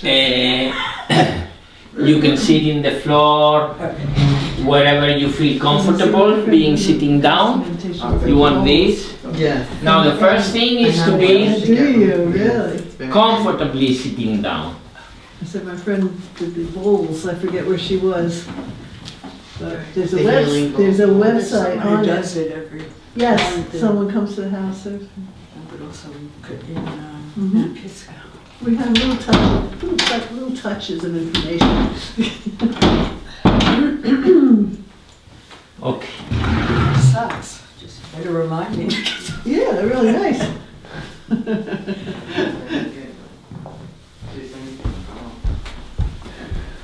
You can sit in the floor, wherever you feel comfortable, being sitting down. You want this? Yes. Now the first thing is to be Do you really? comfortably sitting down. I said my friend did the bowls. I forget where she was. But there's a website on Who it. does it every Yes, month, someone comes to the house. but also in Mhm. Pisco. We have little touches of information. Okay. Sucks. Just better remind me. Yeah, they're really nice.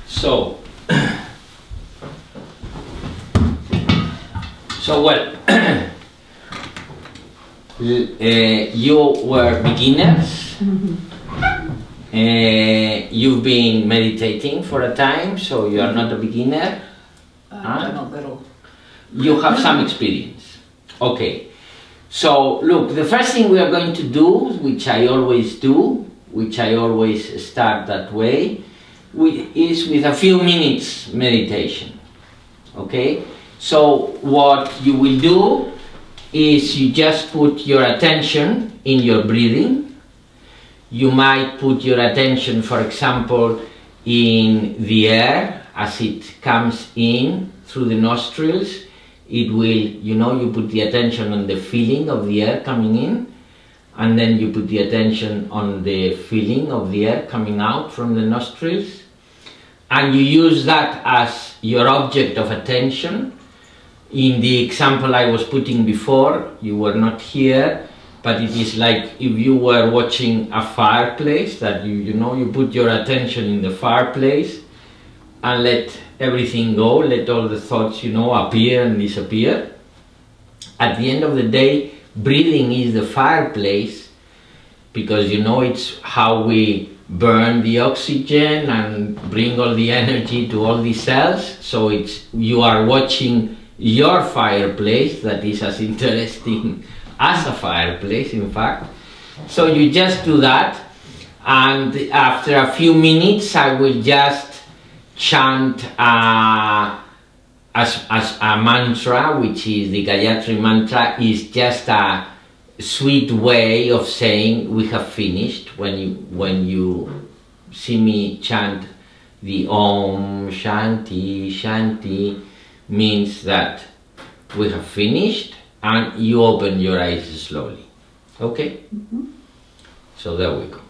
So well, you were beginners. You've been meditating for a time, so you are not a beginner. I'm a little. You have some experience. Okay. So look, the first thing we are going to do, which I always do, which I always start that way, is with a few minutes meditation. Okay? So what you will do is you just put your attention in your breathing. You might put your attention, for example, in the air as it comes in through the nostrils. It will, you put the attention on the feeling of the air coming in, and then you put the attention on the feeling of the air coming out from the nostrils, and you use that as your object of attention. In the example I was putting before, you were not here, but it is like if you were watching a fireplace, that you put your attention in the fireplace and let everything go, let all the thoughts, appear and disappear. At the end of the day, breathing is the fireplace, because it's how we burn the oxygen and bring all the energy to all the cells. So you are watching your fireplace, that is as interesting as a fireplace, in fact. So you just do that, and after a few minutes I will just chant as a mantra, which is the Gayatri mantra. Is just a sweet way of saying we have finished. When you see me chant the Om Shanti Shanti, means that we have finished, and you open your eyes slowly. Okay? So there we go.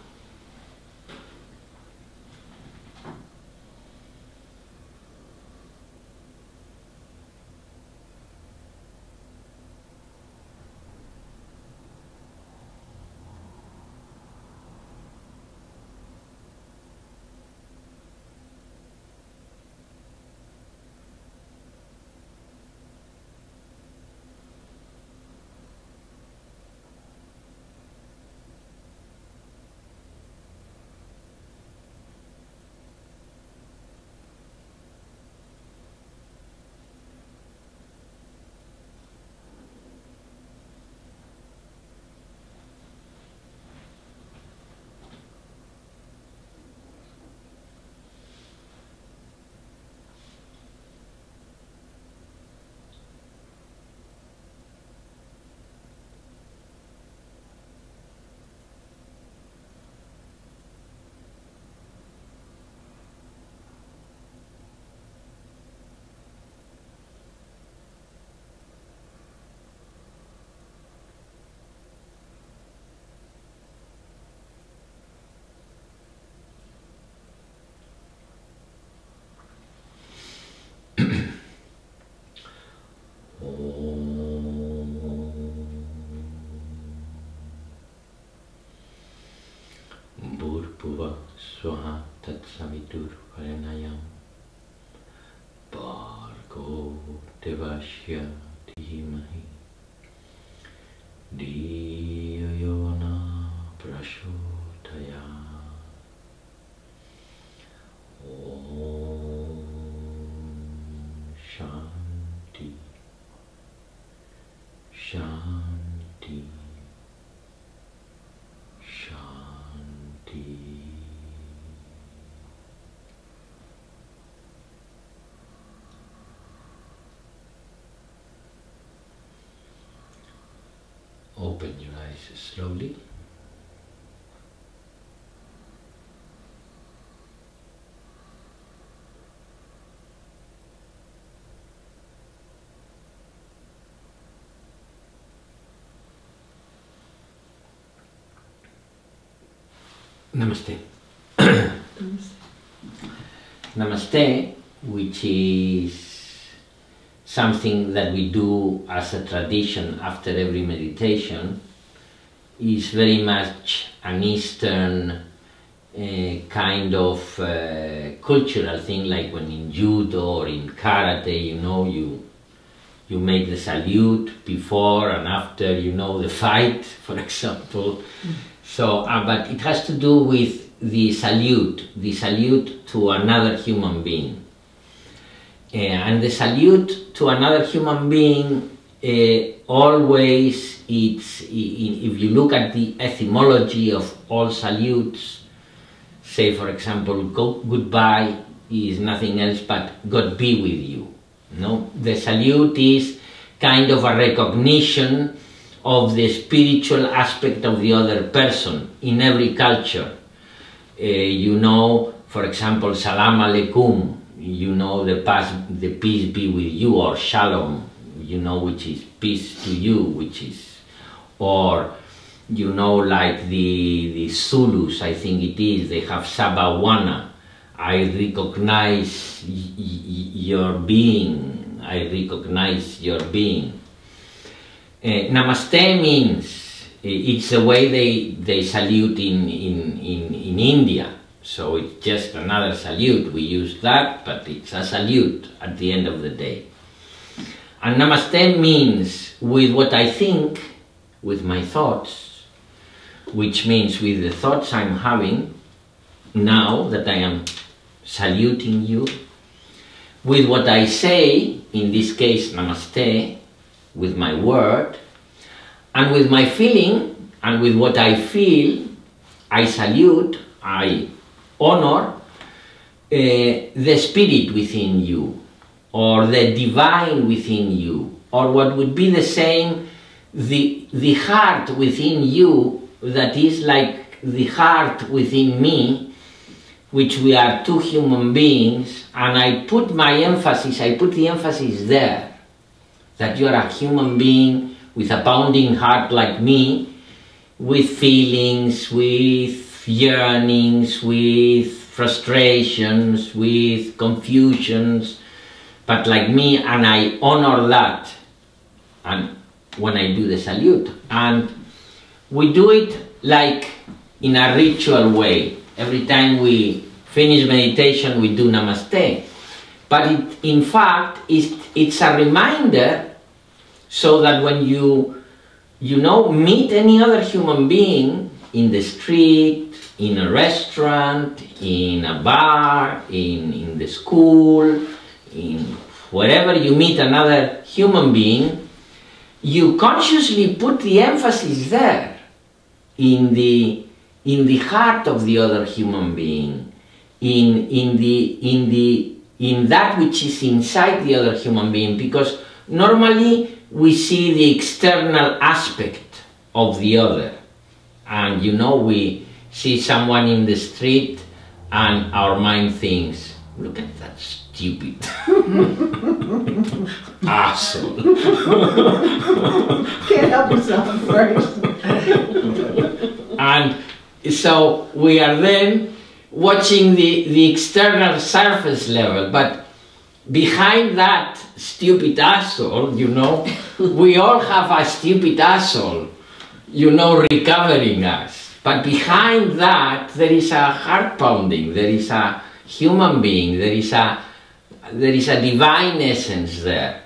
Bhurpuva Swaha Tatsavitur Varenayam Bhargo Devasya Dhimahi Dhiyo Yona Prashodhaya. Om Shanti Shanti Shanti. open your eyes slowly. Namaste. Namaste, which is something that we do as a tradition after every meditation, is very much an Eastern kind of cultural thing, like when in judo or in karate, you know, you make the salute before and after, you know, the fight, for example. So, but it has to do with the salute to another human being. And the salute to another human being, always, if you look at the etymology of all salutes, say for example, goodbye is nothing else but God be with you. No? The salute is kind of a recognition of the spiritual aspect of the other person in every culture. You know, for example, salam alaikum, you know, the peace be with you, or shalom, you know, which is peace to you, which is, or, you know, like the Zulus, I think it is, they have sabawana, I recognize your being, I recognize your being. Namaste means, it's the way they salute in India, so it's just another salute. We use that, but it's a salute at the end of the day. And Namaste means with what I think, with my thoughts, which means with the thoughts I'm having now that I am saluting you, with what I say, in this case Namaste, with my word, and with my feeling, and with what I feel, I salute, I honor the spirit within you, or the divine within you, or what would be the same, the heart within you, that is like the heart within me, which we are two human beings, and I put the emphasis there, that you are a human being with a pounding heart like me, with feelings, with yearnings, with frustrations, with confusions, but like me, and I honor that, and when I do the salute. And we do it like in a ritual way. Every time we finish meditation, we do Namaste. But in fact, it's a reminder, so that when you meet any other human being in the street, in a restaurant, in a bar, in the school, in wherever you meet another human being, you consciously put the emphasis there, in the heart of the other human being, in that which is inside the other human being, because normally we see the external aspect of the other, and we see someone in the street and our mind thinks, look at that stupid asshole. Can't help yourself first. And so we are then watching the external surface level, but behind that stupid asshole, we all have a stupid asshole, recovering us. But behind that, there is a heart pounding, there is a human being, there is a divine essence there.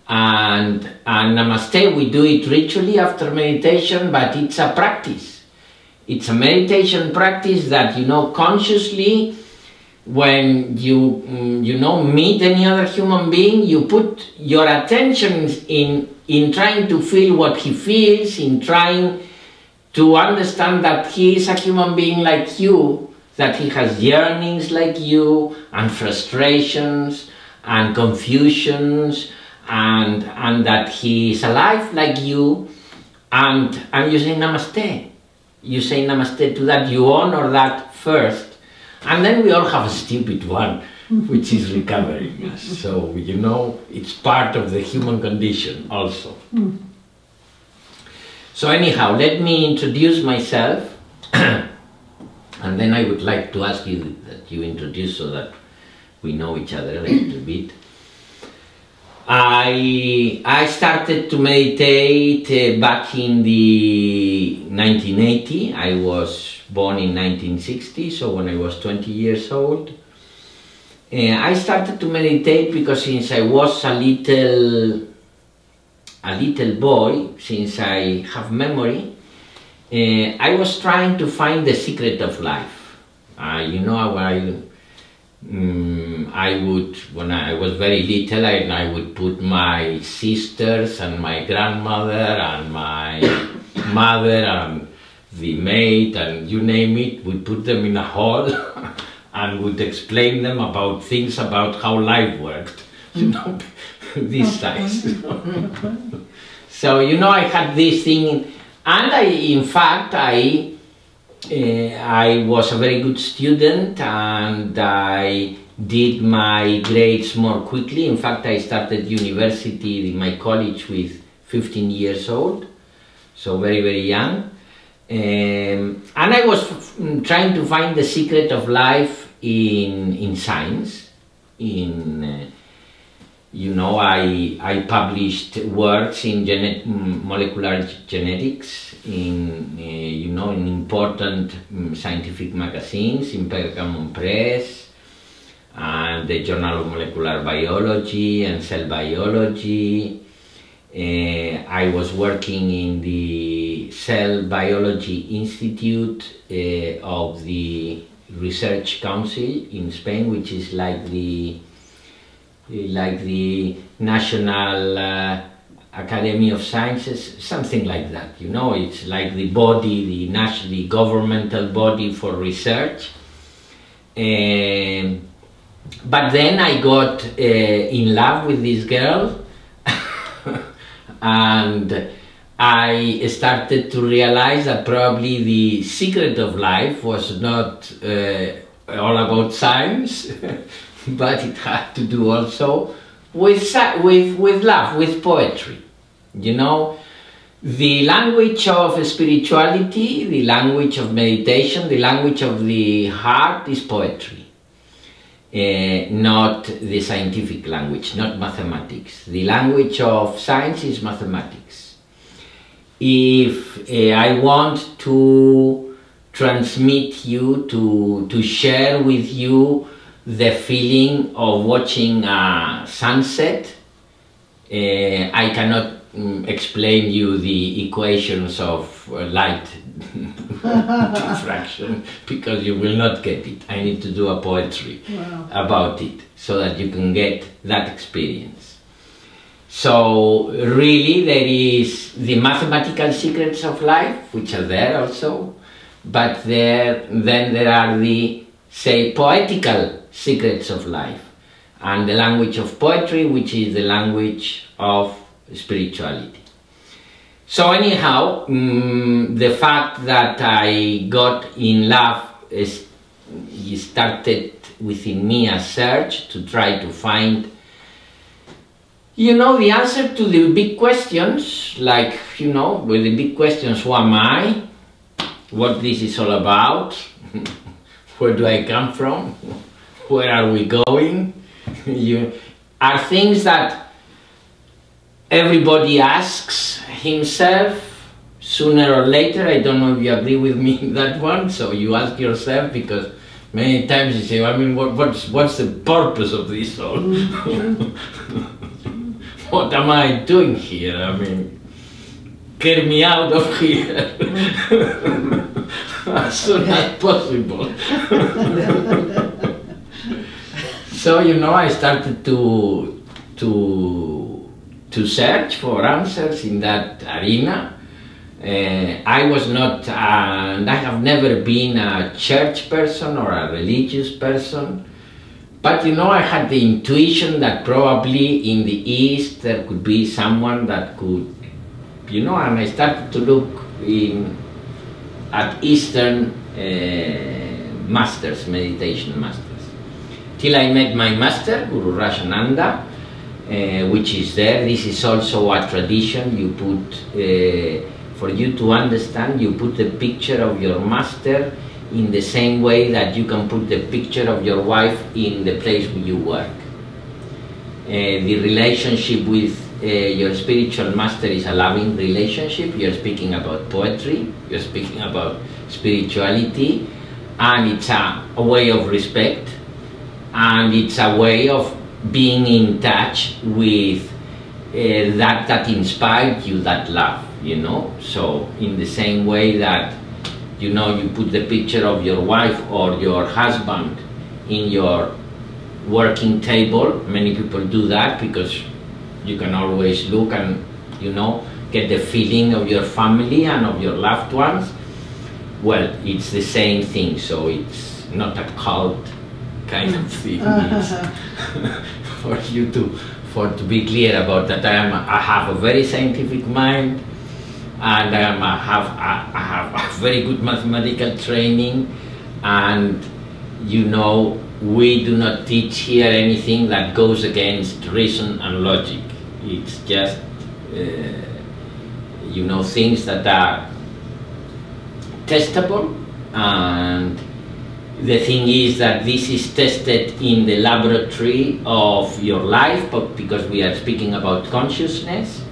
And Namaste, we do it ritually after meditation, but it's a practice. It's a meditation practice that, consciously, when you meet any other human being, you put your attention in trying to feel what he feels, in trying to understand that he is a human being like you, that he has yearnings like you, and frustrations, and confusions, and that he is alive like you, and you say namaste. You say namaste to that, you honor that first, and then we all have a stupid one, which is recovering. So, you know, it's part of the human condition also. So anyhow, let me introduce myself, and then I would like to ask you that you introduce so that we know each other a little bit. I started to meditate back in the 1980. I was born in 1960, so when I was 20 years old. I started to meditate because since I was a little boy, since I have memory, I was trying to find the secret of life. You know, I would, when I was very little, I would put my sisters and my grandmother and my mother and the maid and you name it, would put them in a hall and would explain them about things about how life worked, you know, this size. So, you know, I had this thing, and in fact, I was a very good student and I did my grades more quickly. In fact, I started university, my college, with 15 years old, so very, very young. And I was trying to find the secret of life in science. You know, I published works in molecular genetics in, you know, in important scientific magazines, in Pergamon Press, and the Journal of Molecular Biology and Cell Biology. I was working in the Cell Biology Institute of the Research Council in Spain, which is like the National Academy of Sciences, something like that, you know. It's like the body, the national governmental body for research. But then I got in love with this girl and I started to realize that probably the secret of life was not all about science, but it had to do also with love, with poetry. You know, the language of spirituality, the language of meditation, the language of the heart is poetry. Not the scientific language, not mathematics. The language of science is mathematics. If I want to transmit you, to share with you the feeling of watching a sunset, I cannot explain you the equations of light diffraction because you will not get it. I need to do a poetry about it so that you can get that experience. So really there is the mathematical secrets of life, which are there also, but then there are the, say, poetical secrets of life, and the language of poetry, which is the language of spirituality. So anyhow, the fact that I got in love started within me a search to try to find, you know, the answer to the big questions, like, you know, with the big questions, who am I, what this is all about, where do I come from, where are we going, are things that everybody asks himself sooner or later. I don't know if you agree with me in that one, so you ask yourself, because many times you say, I mean, what's the purpose of this all? What am I doing here? I mean, get me out of here as soon as possible. So, you know, I started to search for answers in that arena. I was not, and I have never been a church person or a religious person, but, you know, I had the intuition that probably in the East there could be someone that could, you know, and I started to look at Eastern masters, meditation masters, till I met my master, Guru Rajananda, which is there. This is also a tradition. You put, for you to understand, you put the picture of your master in the same way that you can put the picture of your wife in the place where you work. The relationship with your spiritual master is a loving relationship. You're speaking about poetry, you're speaking about spirituality, and it's a way of respect, and it's a way of being in touch with that inspired you, that love, you know. So in the same way that, you know, you put the picture of your wife or your husband in your working table, many people do that because you can always look and, you know, get the feeling of your family and of your loved ones. Well, it's the same thing, so it's not a cult kind of thing. It's for you to be clear about that. I have a very scientific mind, and I have a very good mathematical training, and, you know, we do not teach here anything that goes against reason and logic. It's just, you know, things that are testable, and the thing is that this is tested in the laboratory of your life, but because we are speaking about consciousness,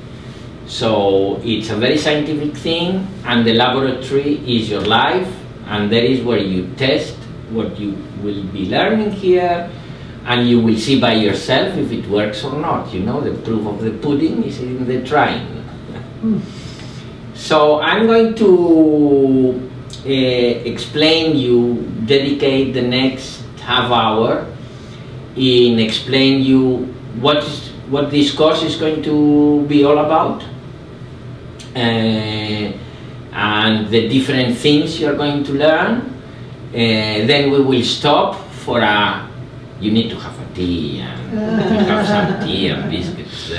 so it's a very scientific thing, and the laboratory is your life, and that is where you test what you will be learning here, and you will see by yourself if it works or not. You know, the proof of the pudding is in the trying. So I'm going to explain you, dedicate the next half hour in explain you what this course is going to be all about, and the different things you're going to learn. Then we will stop for you need to have a tea, and we have some tea and biscuits.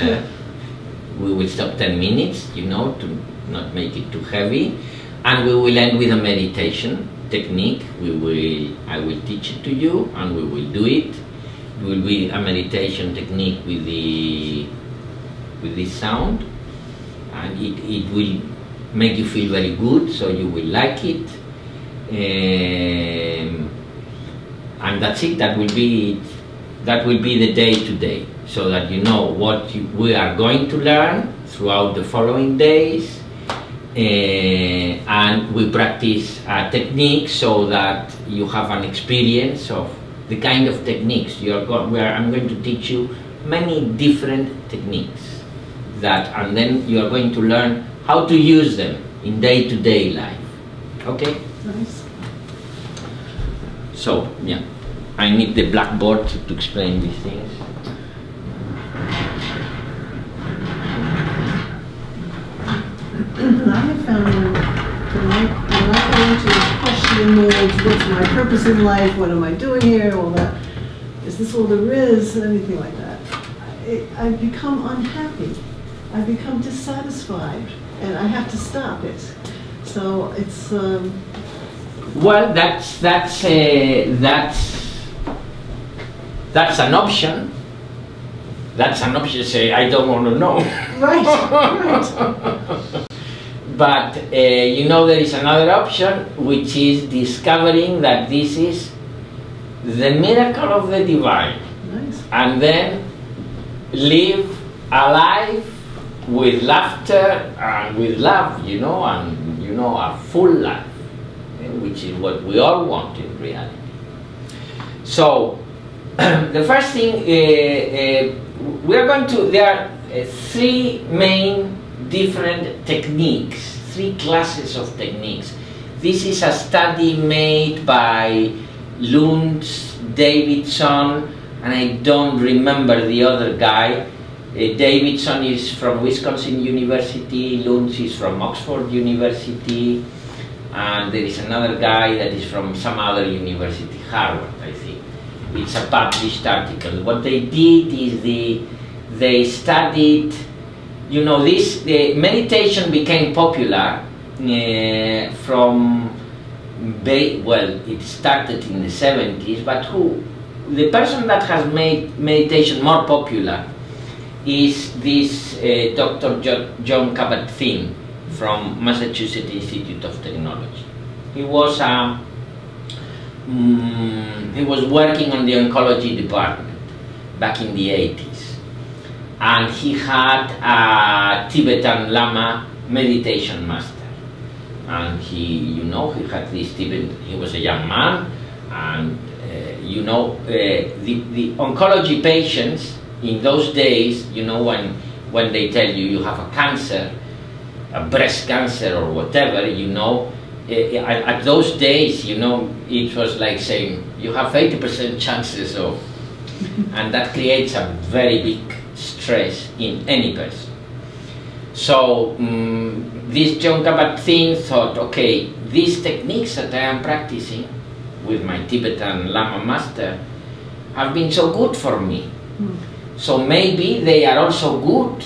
We will stop 10 minutes, you know, to not make it too heavy, and we will end with a meditation technique. I will teach it to you, and we will do it. It will be a meditation technique with this sound, and it will make you feel very good, so you will like it. And that's it. That will be the day today, so that you know what we are going to learn throughout the following days, and we practice a technique so that you have an experience of the kind of techniques I'm going to teach you many different techniques and then you are going to learn how to use them in day-to-day life. Okay? Nice. So, yeah, I need the blackboard to explain these things. I have found when I go into questioning modes, what's my purpose in life, what am I doing here, all that, is this all there is, anything like that, I become unhappy. I become dissatisfied, and I have to stop it. So it's well, that's an option. That's an option. Say, I don't want to know. right, right. But you know, there is another option, which is discovering that this is the miracle of the divine. Nice. And then live a life with laughter and with love, you know, and you know, a full life, which is what we all want in reality. So the first thing we are going to, there are three main different techniques, three classes of techniques. This is a study made by Luntz, Davidson, and I don't remember the other guy. Davidson is from Wisconsin University, Luntz is from Oxford University, and there is another guy that is from some other university, Harvard, I think. It's a published article. What they did is they studied you know, the meditation became popular from, well, it started in the 70s, but the person that has made meditation more popular is this Dr. John Kabat-Zinn from Massachusetts Institute of Technology. He was working on the oncology department back in the 80s, and he had a Tibetan Lama meditation master, and he had this Tibetan. He was a young man, and the oncology patients in those days, when they tell you have a cancer, a breast cancer or whatever, at those days, it was like saying you have 80% chances of, and that creates a very big stress in any person. So this John Kabat-Zinn thought, okay, these techniques that I am practicing with my Tibetan Lama master have been so good for me. So maybe they are also good,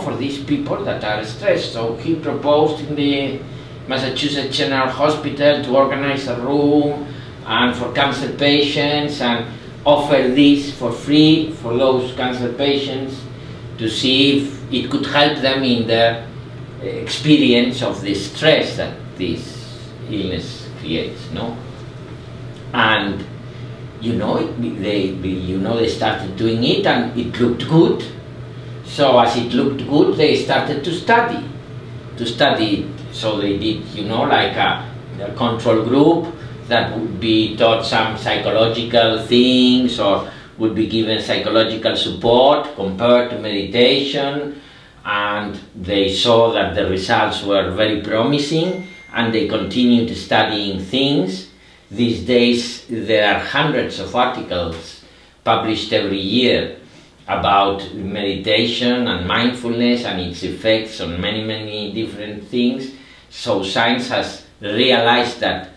for these people that are stressed. So he proposed in the Massachusetts General Hospital to organize a room and for cancer patients and offer this for free for those cancer patients to see if it could help them in their experience of the stress that this illness creates, no? And they started doing it, and it looked good. So as it looked good, they started to study it. So they did, like a control group that would be taught some psychological things or would be given psychological support compared to meditation, and they saw that the results were very promising, and they continued studying things. These days there are hundreds of articles published every year about meditation and mindfulness and its effects on many different things. So science has realized that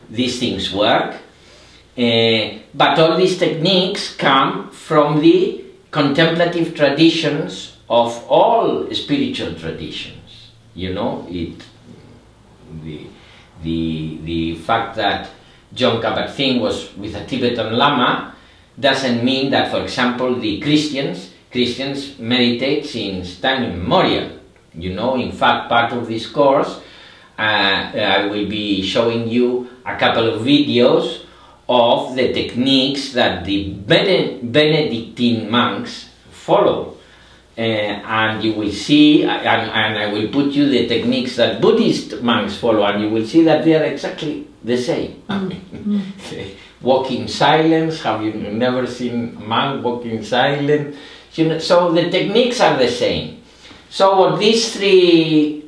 these things work, but all these techniques come from the contemplative traditions of all spiritual traditions. The fact that John Kabat-Zinn was with a Tibetan Lama doesn't mean that, for example, the Christians meditate since time immemorial. In fact, part of this course, I will be showing you a couple of videos of the techniques that the Benedictine monks follow. And you will see, and I will put you the techniques that Buddhist monks follow, and you will see that they are exactly the same. Walk in silence. Have you never seen a monk walk in silence? So the techniques are the same. So what these three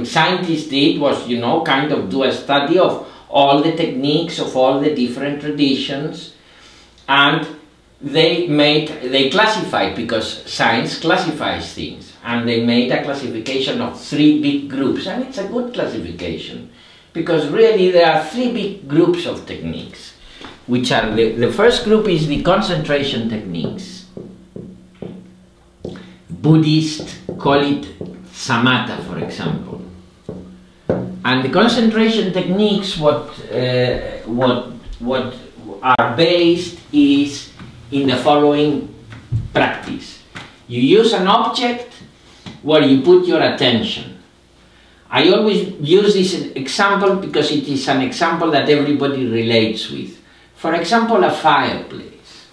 scientists did was, kind of do a study of all the techniques of all the different traditions, and they classified, because science classifies things, and they made a classification of 3 big groups, and it's a good classification, because really there are 3 big groups of techniques, which are the first group is the concentration techniques. Buddhists call it samatha, for example. And the concentration techniques, what are based is in the following practice. You use an object where you put your attention. I always use this example because it is an example that everybody relates with. For example, a fireplace.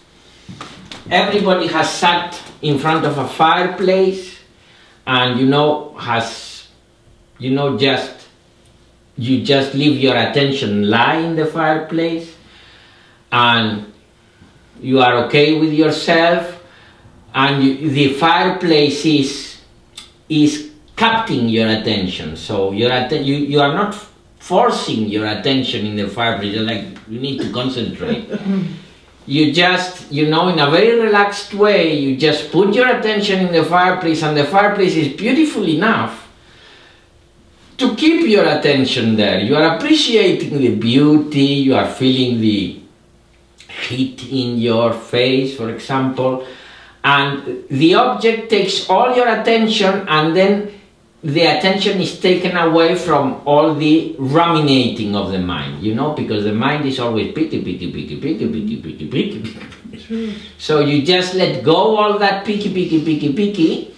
Everybody has sat in front of a fireplace and you just leave your attention lie in the fireplace, and you are okay with yourself, and the fireplace is capturing your attention. So you are not forcing your attention in the fireplace. You're like, you need to concentrate. You just, in a very relaxed way, you just put your attention in the fireplace, and the fireplace is beautiful enough to keep your attention there. You are appreciating the beauty, you are feeling the heat in your face, for example, And the object takes all your attention, and then the attention is taken away from all the ruminating of the mind, you know, because the mind is always picky, picky, picky, picky, picky, picky, picky, picky. So you just let go all that picky, picky, picky, picky,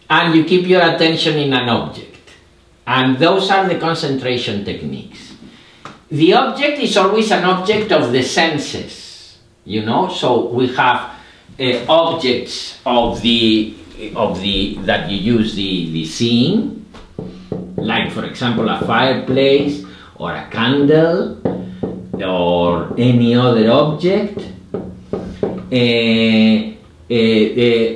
and you keep your attention in an object. And those are the concentration techniques. The object is always an object of the senses, you know, so we have objects of the that you use the seeing, like for example a fireplace or a candle or any other object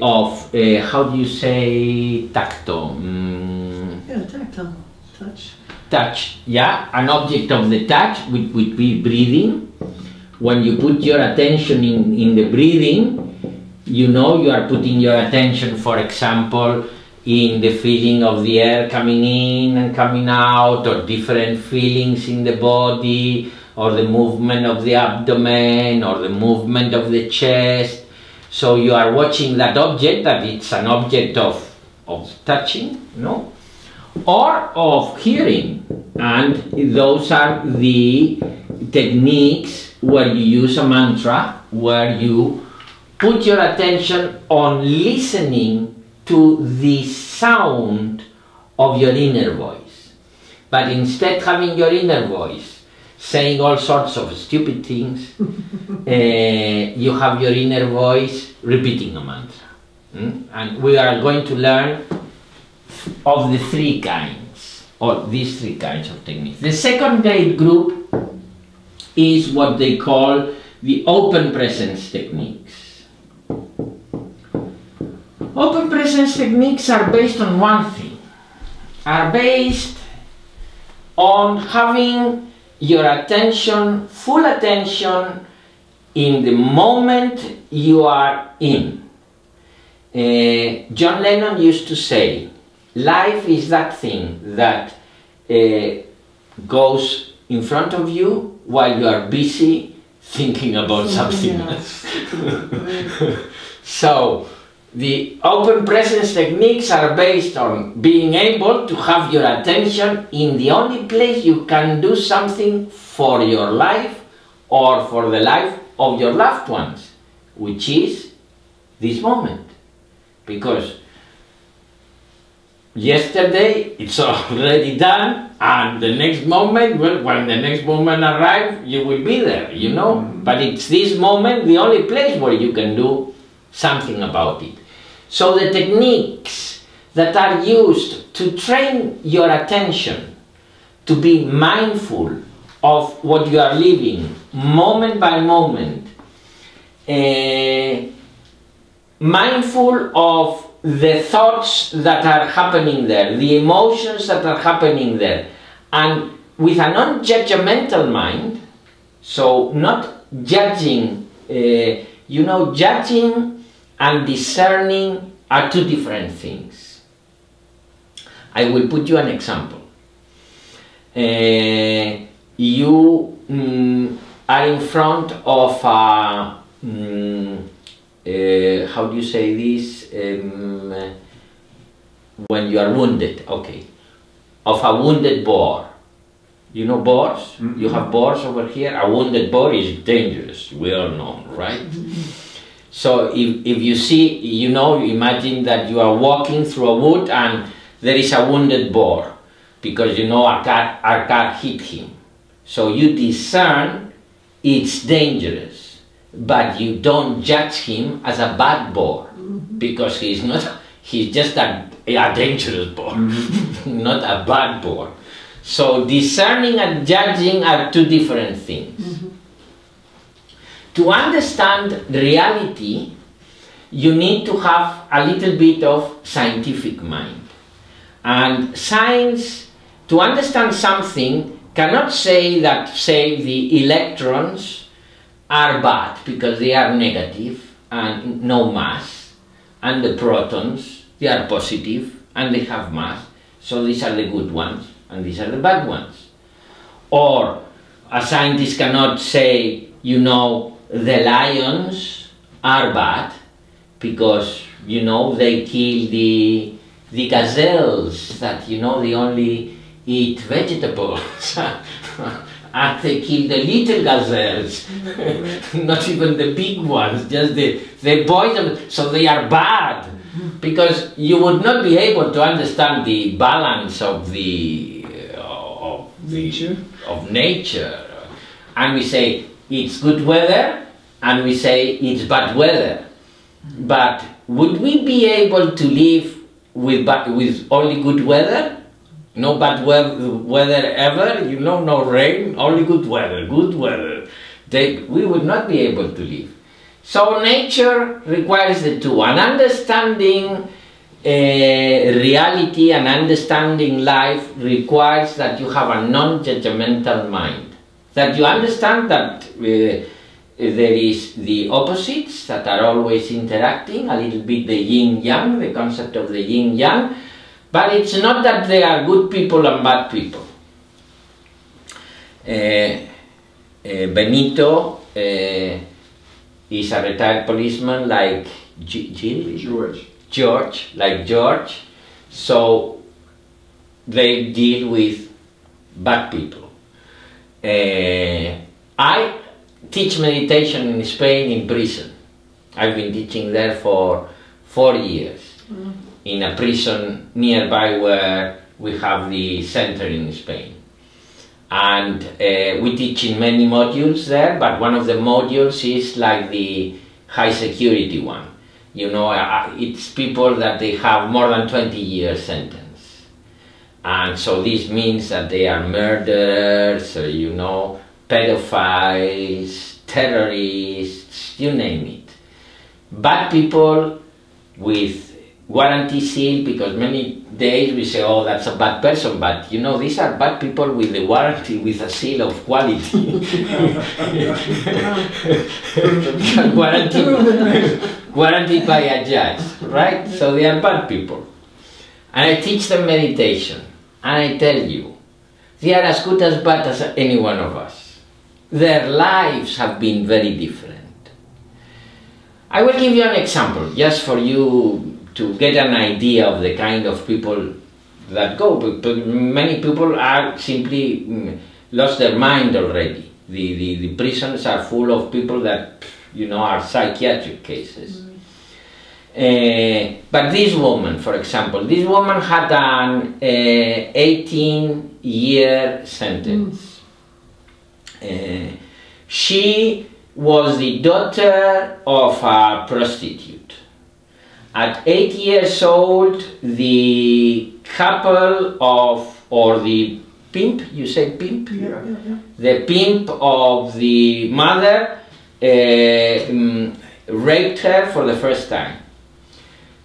of how do you say tacto? Yeah, tactile, touch. Touch, yeah, an object of the touch would be breathing. When you put your attention in the breathing, you know you are putting your attention, for example, in the feeling of the air coming in and coming out, or different feelings in the body, or the movement of the abdomen, or the movement of the chest. So you are watching that object, that it's an object of touching, no? Or of hearing. And those are the techniques where you use a mantra, where you put your attention on listening to the sound of your inner voice. But instead having your inner voice saying all sorts of stupid things, you have your inner voice repeating a mantra. And we are going to learn of the three kinds, or these three kinds of techniques. The second great group is what they call the open presence techniques. Open presence techniques are based on one thing, are based on having your attention, full attention, in the moment you are in. John Lennon used to say, life is that thing that goes in front of you while you are busy thinking about something else. So, the open presence techniques are based on being able to have your attention in the only place you can do something for your life or for the life of your loved ones, which is this moment. Because yesterday it's already done, and the next moment, well, when the next moment arrives, you will be there, you know. But it's this moment, the only place where you can do something about it. So the techniques that are used to train your attention to be mindful of what you are living, moment by moment, mindful of the thoughts that are happening there, the emotions that are happening there, and with a non-judgmental mind, so not judging, you know, judging and discerning are two different things. I will put you an example. You are in front of a, how do you say this, when you are wounded, okay, of a wounded boar. You know boars? Mm-hmm. You have boars over here. A wounded boar is dangerous, we all know, right? So if you see, you know, imagine that you are walking through a wood and there is a wounded boar, because you know a cat hit him. So you discern it's dangerous, but you don't judge him as a bad boar, because he's just a dangerous boar, not a bad boar. So discerning and judging are two different things. To understand reality, you need to have a little bit of scientific mind. And science, to understand something, cannot say that, say, the electrons are bad because they are negative and no mass, and the protons, they are positive and they have mass, so these are the good ones and these are the bad ones. Or a scientist cannot say, you know, the lions are bad because, you know, they kill the gazelles that, you know, they only eat vegetables. And they kill the little gazelles, not even the big ones, just they poison, so they are bad. Because you would not be able to understand the balance of nature. And we say it's good weather, and we say it's bad weather. But would we be able to live with only good weather? No bad weather ever, you know, no rain, only good weather, good weather. We would not be able to live. So nature requires the two, and understanding reality and understanding life requires that you have a non-judgmental mind. That you understand that there is the opposites that are always interacting, a little bit the yin-yang, the concept of the yin-yang, but it's not that they are good people and bad people. Benito is a retired policeman like George, so they deal with bad people. I teach meditation in Spain in prison. I've been teaching there for 4 years. In a prison nearby where we have the center in Spain. And we teach in many modules there, but one of the modules is like the high security one. You know, it's people that they have more than 20 years sentence. And so this means that they are murderers, you know, pedophiles, terrorists, you name it. Bad people with guarantee seal, because many days we say, oh, that's a bad person, but you know, these are bad people with the warranty, with a seal of quality. guaranteed by a judge, right? So they are bad people. And I teach them meditation, and I tell you, they are as good as bad as any one of us. Their lives have been very different. I will give you an example, just for you to get an idea of the kind of people that go. But many people are simply lost their mind already. The prisons are full of people that, you know, are psychiatric cases. But this woman, for example, this woman had an 18-year sentence. She was the daughter of a prostitute. At 8 years old, the couple or the pimp, you say pimp? Yeah. The pimp of the mother raped her for the first time.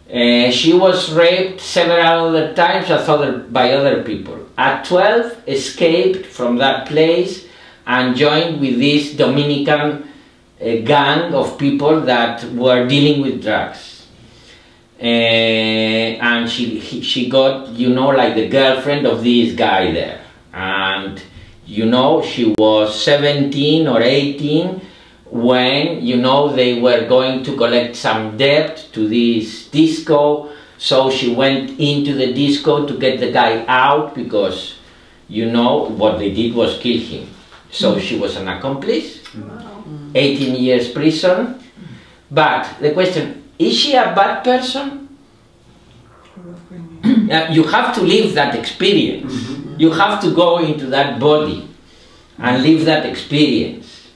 She was raped several other times by other people. At 12, escaped from that place and joined with this Dominican gang of people that were dealing with drugs. And she got, you know, like the girlfriend of this guy there. And, you know, she was 17 or 18 when, you know, they were going to collect some debt to this disco. So she went into the disco to get the guy out because, you know, what they did was kill him. So she was an accomplice, 18 years prison. But the question, is she a bad person? You have to live that experience. You have to go into that body and live that experience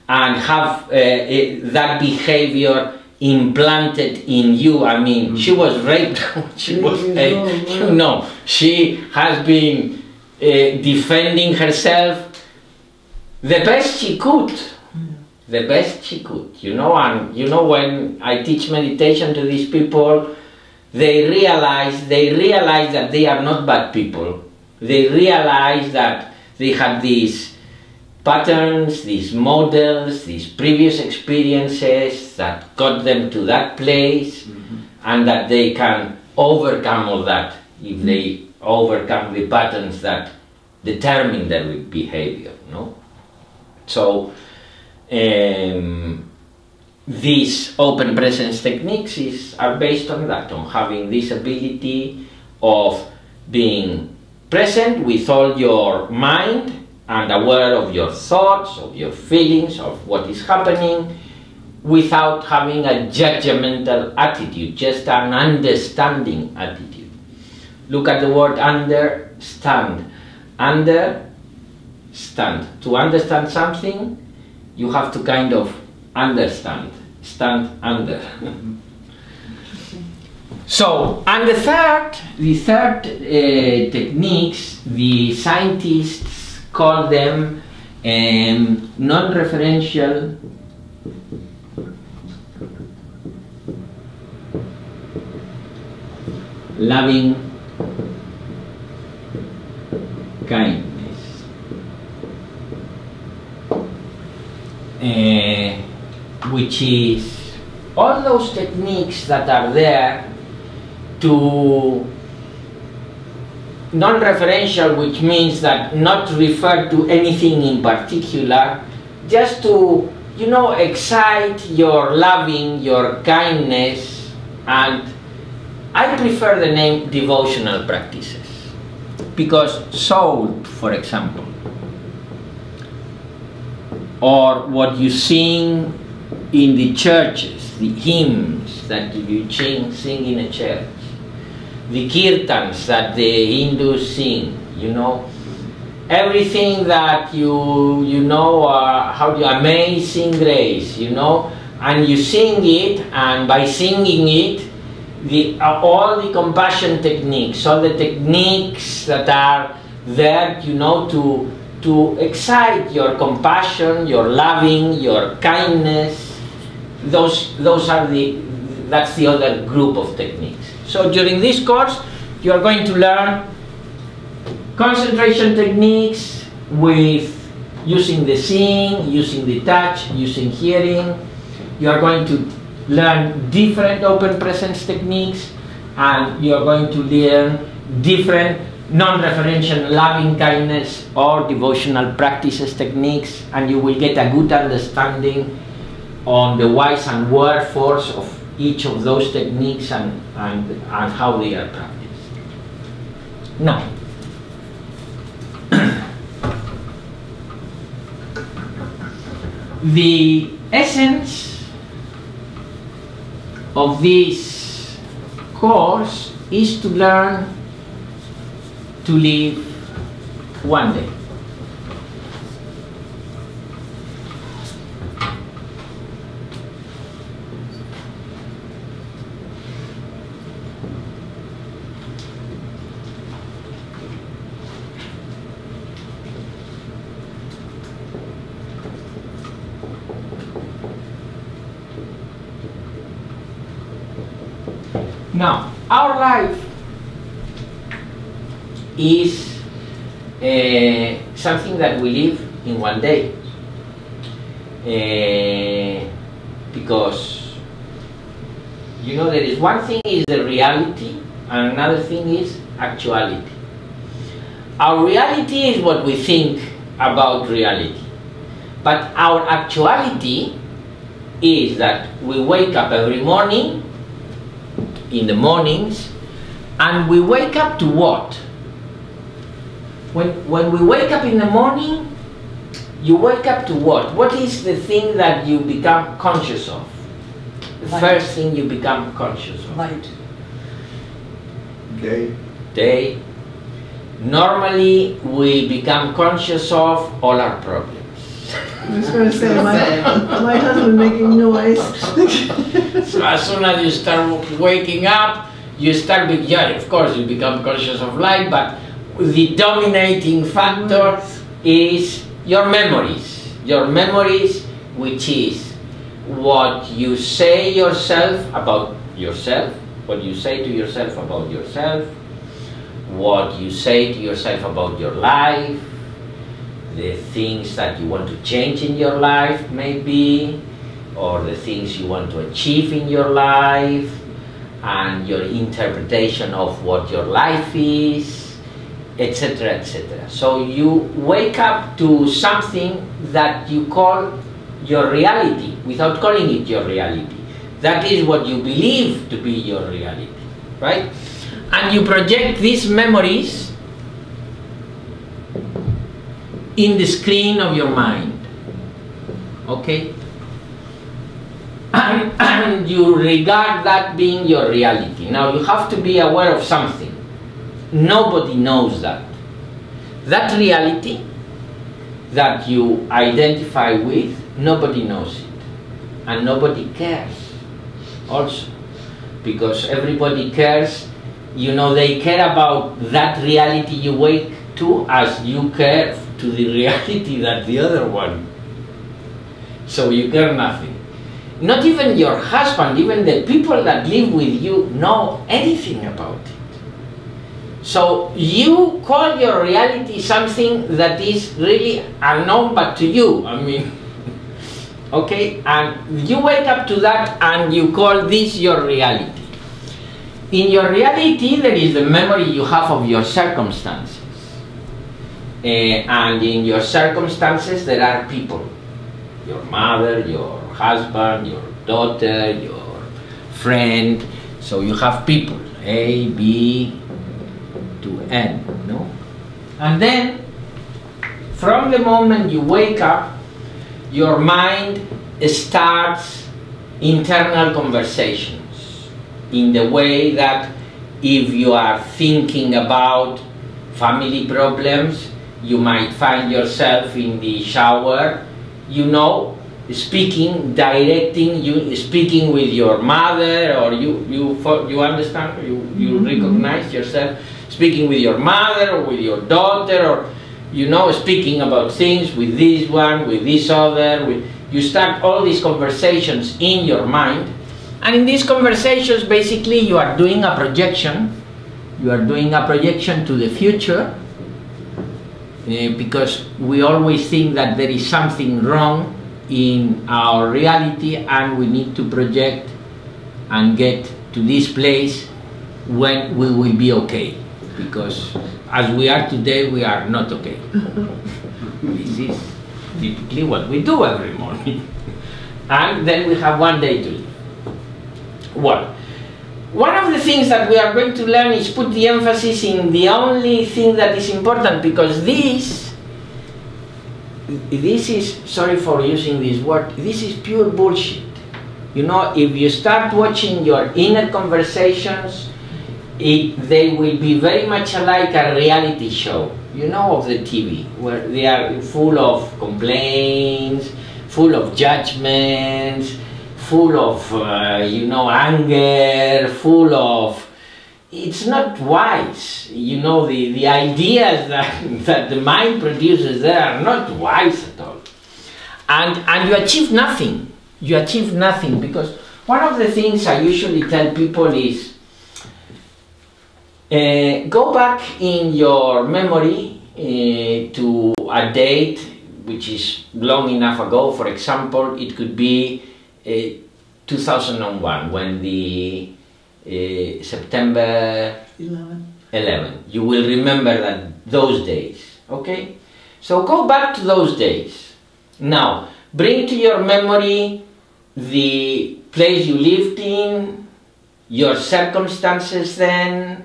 and have that behavior implanted in you. I mean, she was raped. She was, you know, she has been defending herself the best she could. The best she could, you know. And you know, when I teach meditation to these people, they realize that they are not bad people. They realize that they have these patterns, these models, these previous experiences that got them to that place, and that they can overcome all that if they overcome the patterns that determine their behavior, no? So these open presence techniques are based on that, on having this ability of being present with all your mind and aware of your thoughts, of your feelings, of what is happening, without having a judgmental attitude, just an understanding attitude. Look at the word understand. Understand. To understand something, you have to kind of understand, stand under. So, and the third techniques, the scientists call them non-referential loving kindness, which is all those techniques that are there to non-referential, which means that not refer to anything in particular, just to, you know, excite your loving, your kindness, and I prefer the name devotional practices, because soul, for example, or what you sing in the churches, the hymns that you sing in a church, the kirtans that the Hindus sing, you know, everything that you know, how the Amazing Grace, you know, and you sing it, and by singing it, all the compassion techniques, all the techniques that are there, you know, to excite your compassion, your loving, your kindness, that's the other group of techniques. So during this course, you are going to learn concentration techniques with using the seeing, using the touch, using hearing. You are going to learn different open presence techniques, and you are going to learn different non-referential loving kindness or devotional practices techniques, and you will get a good understanding on the whys and wherefores of each of those techniques and how they are practiced. Now, the essence of this course is to learn to live one day. Now, our life is something that we live in one day, because, you know, there is one thing is the reality and another thing is actuality. Our reality is what we think about reality, but our actuality is that we wake up every morning, in the mornings, and we wake up to what? When we wake up in the morning, you wake up to what? What is the thing that you become conscious of? The first thing you become conscious of? Light. Day. Normally, we become conscious of all our problems. I was going to say, my husband making noise. So as soon as you start waking up, you start, of course you become conscious of light, but the dominating factor is your memories. Your memories, which is what you say yourself about yourself, what you say to yourself about yourself, what you say to yourself about your life, the things that you want to change in your life maybe, or the things you want to achieve in your life, and your interpretation of what your life is, etc., etc. So you wake up to something that you call your reality. without calling it your reality. That is what you believe to be your reality, right? And you project these memories in the screen of your mind, okay? And you regard that being your reality. Now you have to be aware of something. Nobody knows that. That reality that you identify with, nobody knows it. And nobody cares also. Because everybody cares, you know, they care about that reality you wake to as you care to the reality that the other one. So you care nothing. Not even your husband, even the people that live with you know anything about it. So you call your reality something that is really unknown but to you. I mean, okay? And you wake up to that and you call this your reality. In your reality, there is the memory you have of your circumstances. And in your circumstances, there are people. Your mother, your husband, your daughter, your friend. So you have people, A, B, to N, no? And then, from the moment you wake up, your mind starts internal conversations in the way that if you are thinking about family problems, you might find yourself in the shower, you know, speaking, directing, you speaking with your mother, or you understand, you recognize yourself speaking with your mother or with your daughter, or you know, speaking about things with this one, with this other. You start all these conversations in your mind, and in these conversations, basically, you are doing a projection. You are doing a projection to the future, because we always think that there is something wrong in our reality, and we need to project and get to this place when we will be okay. Because as we are today, we are not okay. This is typically what we do every morning. And then we have one day to live. Well, one of the things that we are going to learn is put the emphasis in the only thing that is important, because this is, sorry for using this word, this is pure bullshit. You know, if you start watching your inner conversations, they will be very much like a reality show, you know, of the TV, where they are full of complaints, full of judgments, full of, you know, anger, full of... It's not wise, you know, the ideas that the mind produces there are not wise at all. And you achieve nothing. You achieve nothing, because one of the things I usually tell people is, go back in your memory to a date which is long enough ago. For example, it could be 2001, when the September 11. You will remember that those days, okay? So go back to those days. Now, bring to your memory the place you lived in, your circumstances then,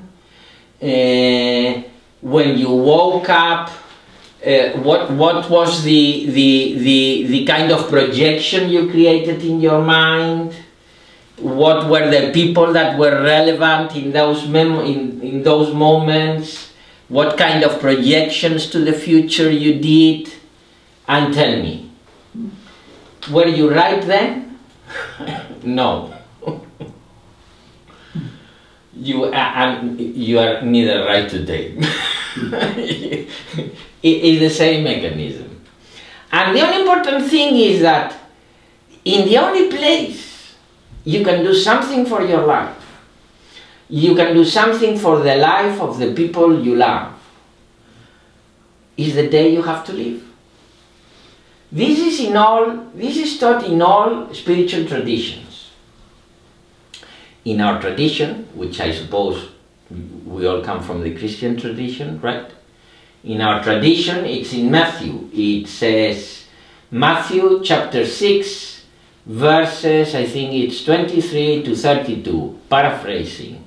when you woke up, what was the kind of projection you created in your mind, what were the people that were relevant in those in those moments, what kind of projections to the future you did, and tell me, were you right then? No. You are neither right today. It's the same mechanism. And the only important thing is that in the only place you can do something for your life, you can do something for the life of the people you love, is the day you have to live. This is taught in all spiritual traditions. In our tradition, which I suppose we all come from the Christian tradition, right? In our tradition, it's in Matthew. It says, Matthew chapter 6, verses, I think it's 23 to 32, paraphrasing.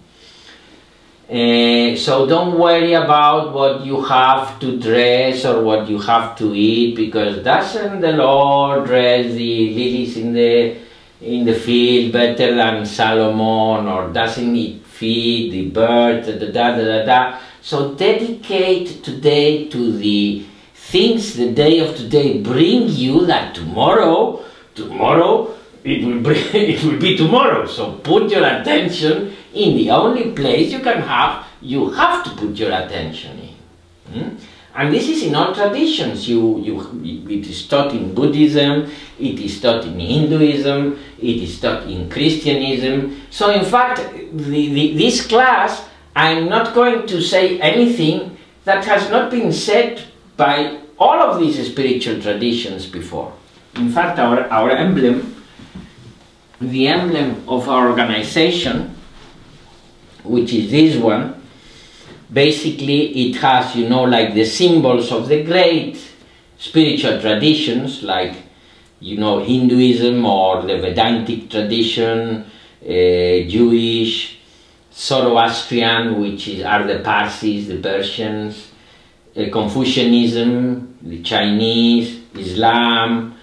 So don't worry about what you have to dress or what you have to eat, because doesn't the Lord dress the lilies in the field better than Solomon, or doesn't he feed the birds, So dedicate today to the things the day of today bring you, that tomorrow it will be tomorrow. So put your attention in the only place you have to put your attention in. And this is in all traditions. It is taught in Buddhism, it is taught in Hinduism, it is taught in Christianism. So in fact, this class, I'm not going to say anything that has not been said by all of these spiritual traditions before. In fact, our emblem, the emblem of our organization, which is this one, basically it has, like the symbols of the great spiritual traditions, like, Hinduism or the Vedantic tradition, Jewish, Zoroastrian, which are the Parsis, the Persians, Confucianism, the Chinese, Islam,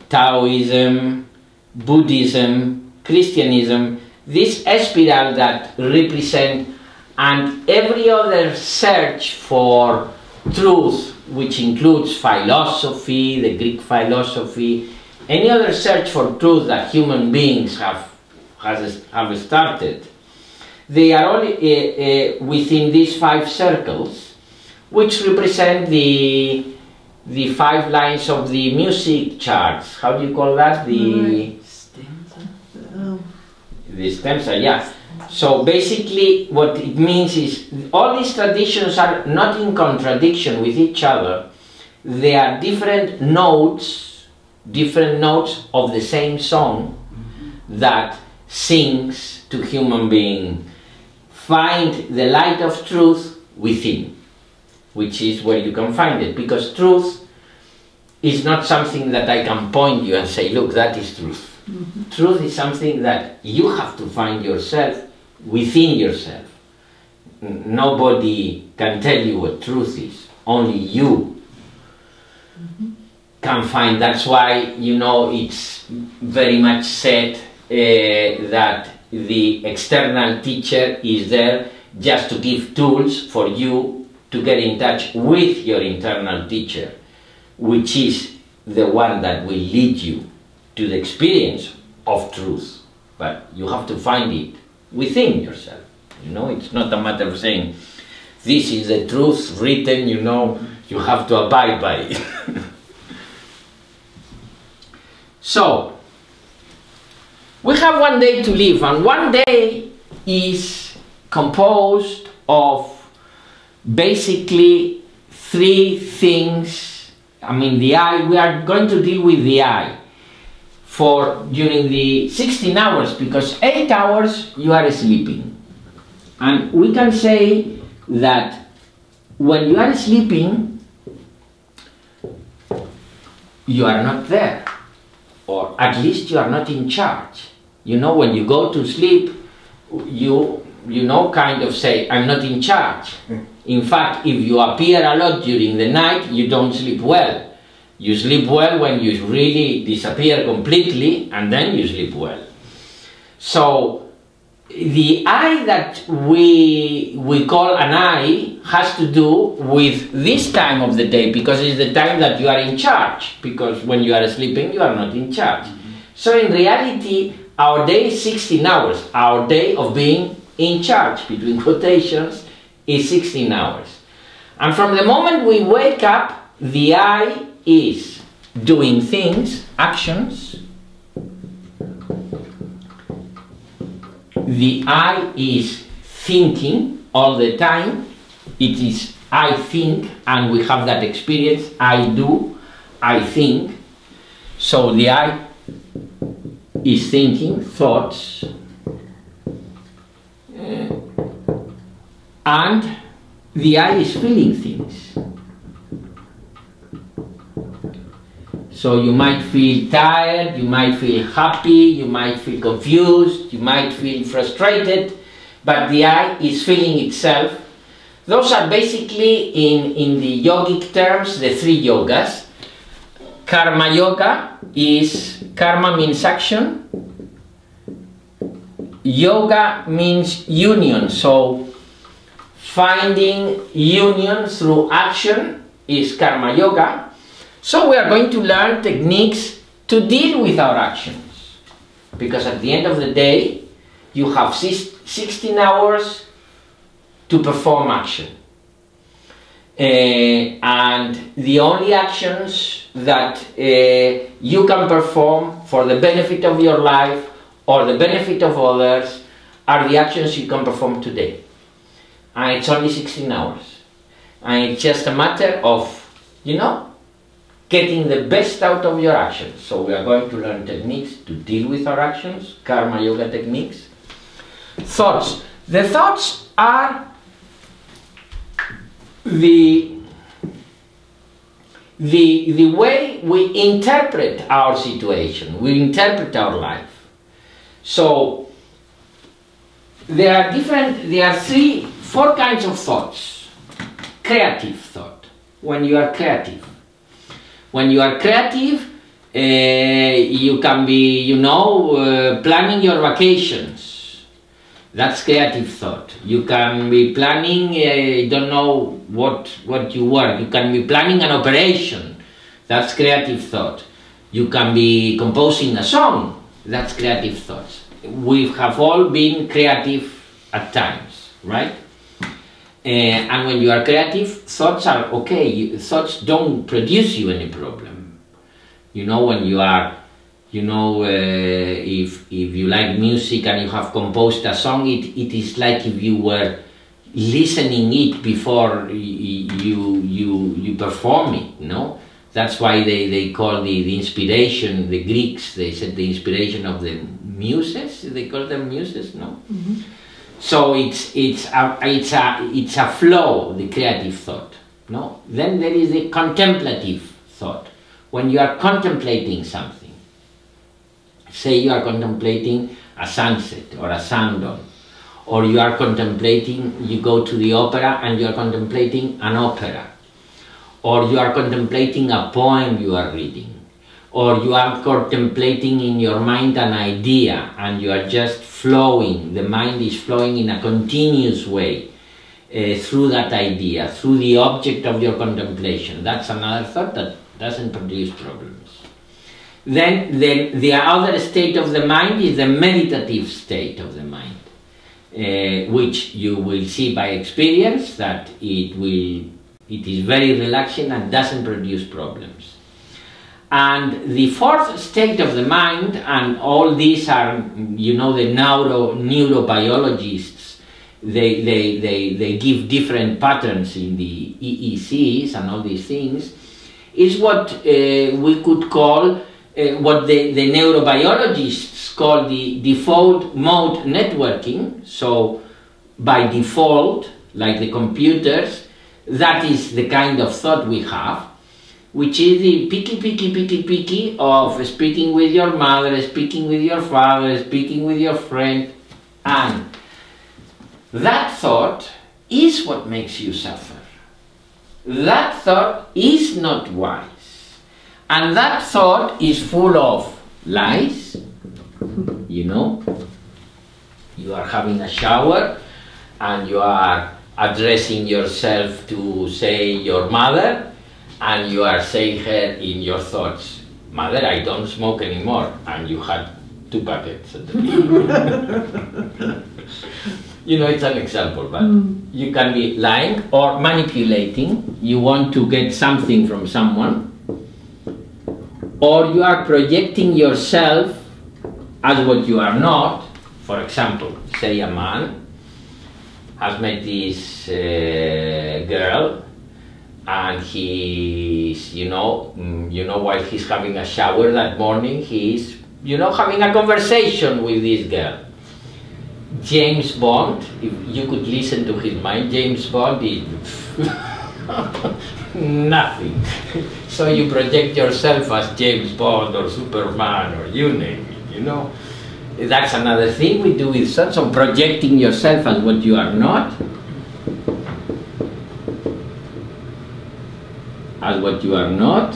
Taoism, Buddhism, Christianism, this spiral that represent, and every other search for truth, which includes philosophy, the Greek philosophy, any other search for truth that human beings have started, they are all within these 5 circles, which represent the 5 lines of the music charts. How do you call that? The stanza, yeah. So basically what it means is all these traditions are not in contradiction with each other. They are different notes of the same song that sings to human being. Find the light of truth within, which is where you can find it, because truth is not something that I can point you and say, look, that is truth. Mm-hmm. Truth is something that you have to find yourself within yourself. Nobody can tell you what truth is, only you can find. That's why, it's very much said that the external teacher is there just to give tools for you to get in touch with your internal teacher, which is the one that will lead you to the experience of truth. But you have to find it within yourself. It's not a matter of saying, this is the truth written, you have to abide by it. So, we have one day to live, and one day is composed of basically 3 things. I mean, the eye, we are going to deal with the eye during the 16 hours, because 8 hours you are sleeping. And we can say that when you are sleeping, you are not there, or at least you are not in charge. When you go to sleep, you kind of say, I'm not in charge. In fact, if you appear a lot during the night, you don't sleep well. You sleep well when you really disappear completely, and then you sleep well. So the eye that we call an eye has to do with this time of the day, because it's the time that you are in charge, because when you are sleeping you are not in charge. So in reality, our day is 16 hours. Our day of being in charge, between quotations, is 16 hours. And from the moment we wake up, the eye is doing things, actions. The eye is thinking all the time. It is I think, and we have that experience. I do, I think. So the eye is thinking, thoughts, and the eye is feeling things. So you might feel tired, you might feel happy, you might feel confused, you might feel frustrated, but the I is feeling itself. Those are basically, in the yogic terms, the three yogas. Karma yoga is, karma means action, yoga means union, so finding union through action is karma yoga. So we are going to learn techniques to deal with our actions, because at the end of the day you have 16 hours to perform action. And the only actions that you can perform for the benefit of your life or the benefit of others are the actions you can perform today. And it's only 16 hours. And it's just a matter of, you know, getting the best out of your actions. So we are going to learn techniques to deal with our actions, karma yoga techniques. Thoughts. The thoughts are the way we interpret our situation, we interpret our life. So there are four kinds of thoughts. Creative thought, when you are creative. When you are creative, you can be, you know, planning your vacations. That's creative thought. You can be planning, don't know what you work. You can be planning an operation. That's creative thought. You can be composing a song. That's creative thoughts. We have all been creative at times, right? And when you are creative, thoughts are okay. Thoughts don't produce you any problem. You know, when you are, you know, if you like music and you have composed a song, it is like if you were listening it before you perform it, no? That's why they call the inspiration, the Greeks, they said the inspiration of the muses, they call them muses, no? Mm-hmm. So it's a flow, the creative thought, no? Then there is the contemplative thought, when you are contemplating something. Say you are contemplating a sunset or a sundown, or you are contemplating, you go to the opera and you are contemplating an opera, or you are contemplating a poem you are reading, or you are contemplating in your mind an idea and you are just flowing, the mind is flowing in a continuous way through that idea, through the object of your contemplation. That's another thought that doesn't produce problems. Then the other state of the mind is the meditative state of the mind, which you will see by experience that it is very relaxing and doesn't produce problems. And the fourth state of the mind, and all these are, you know, the neurobiologists, they give different patterns in the EECs and all these things, is what we could call, what the neurobiologists call the default mode networking. So by default, like the computers, that is the kind of thought we have, which is the picky of speaking with your mother, speaking with your father, speaking with your friend. And that thought is what makes you suffer. That thought is not wise. And that thought is full of lies. You know, you are having a shower and you are addressing yourself to, say, your mother, and you are saying her in your thoughts, "Mother, I don't smoke anymore," and you had 2 packets at the beginning. You know, it's an example, but you can be lying or manipulating. You want to get something from someone, or you are projecting yourself as what you are not. For example, say a man has met this girl, and he's, you know, while he's having a shower that morning, he's, you know, having a conversation with this girl. James Bond, if you could listen to his mind, James Bond is Nothing. So you project yourself as James Bond or Superman or you name it, you know. That's another thing we do with thoughts, so projecting yourself as what you are not. As what you are not.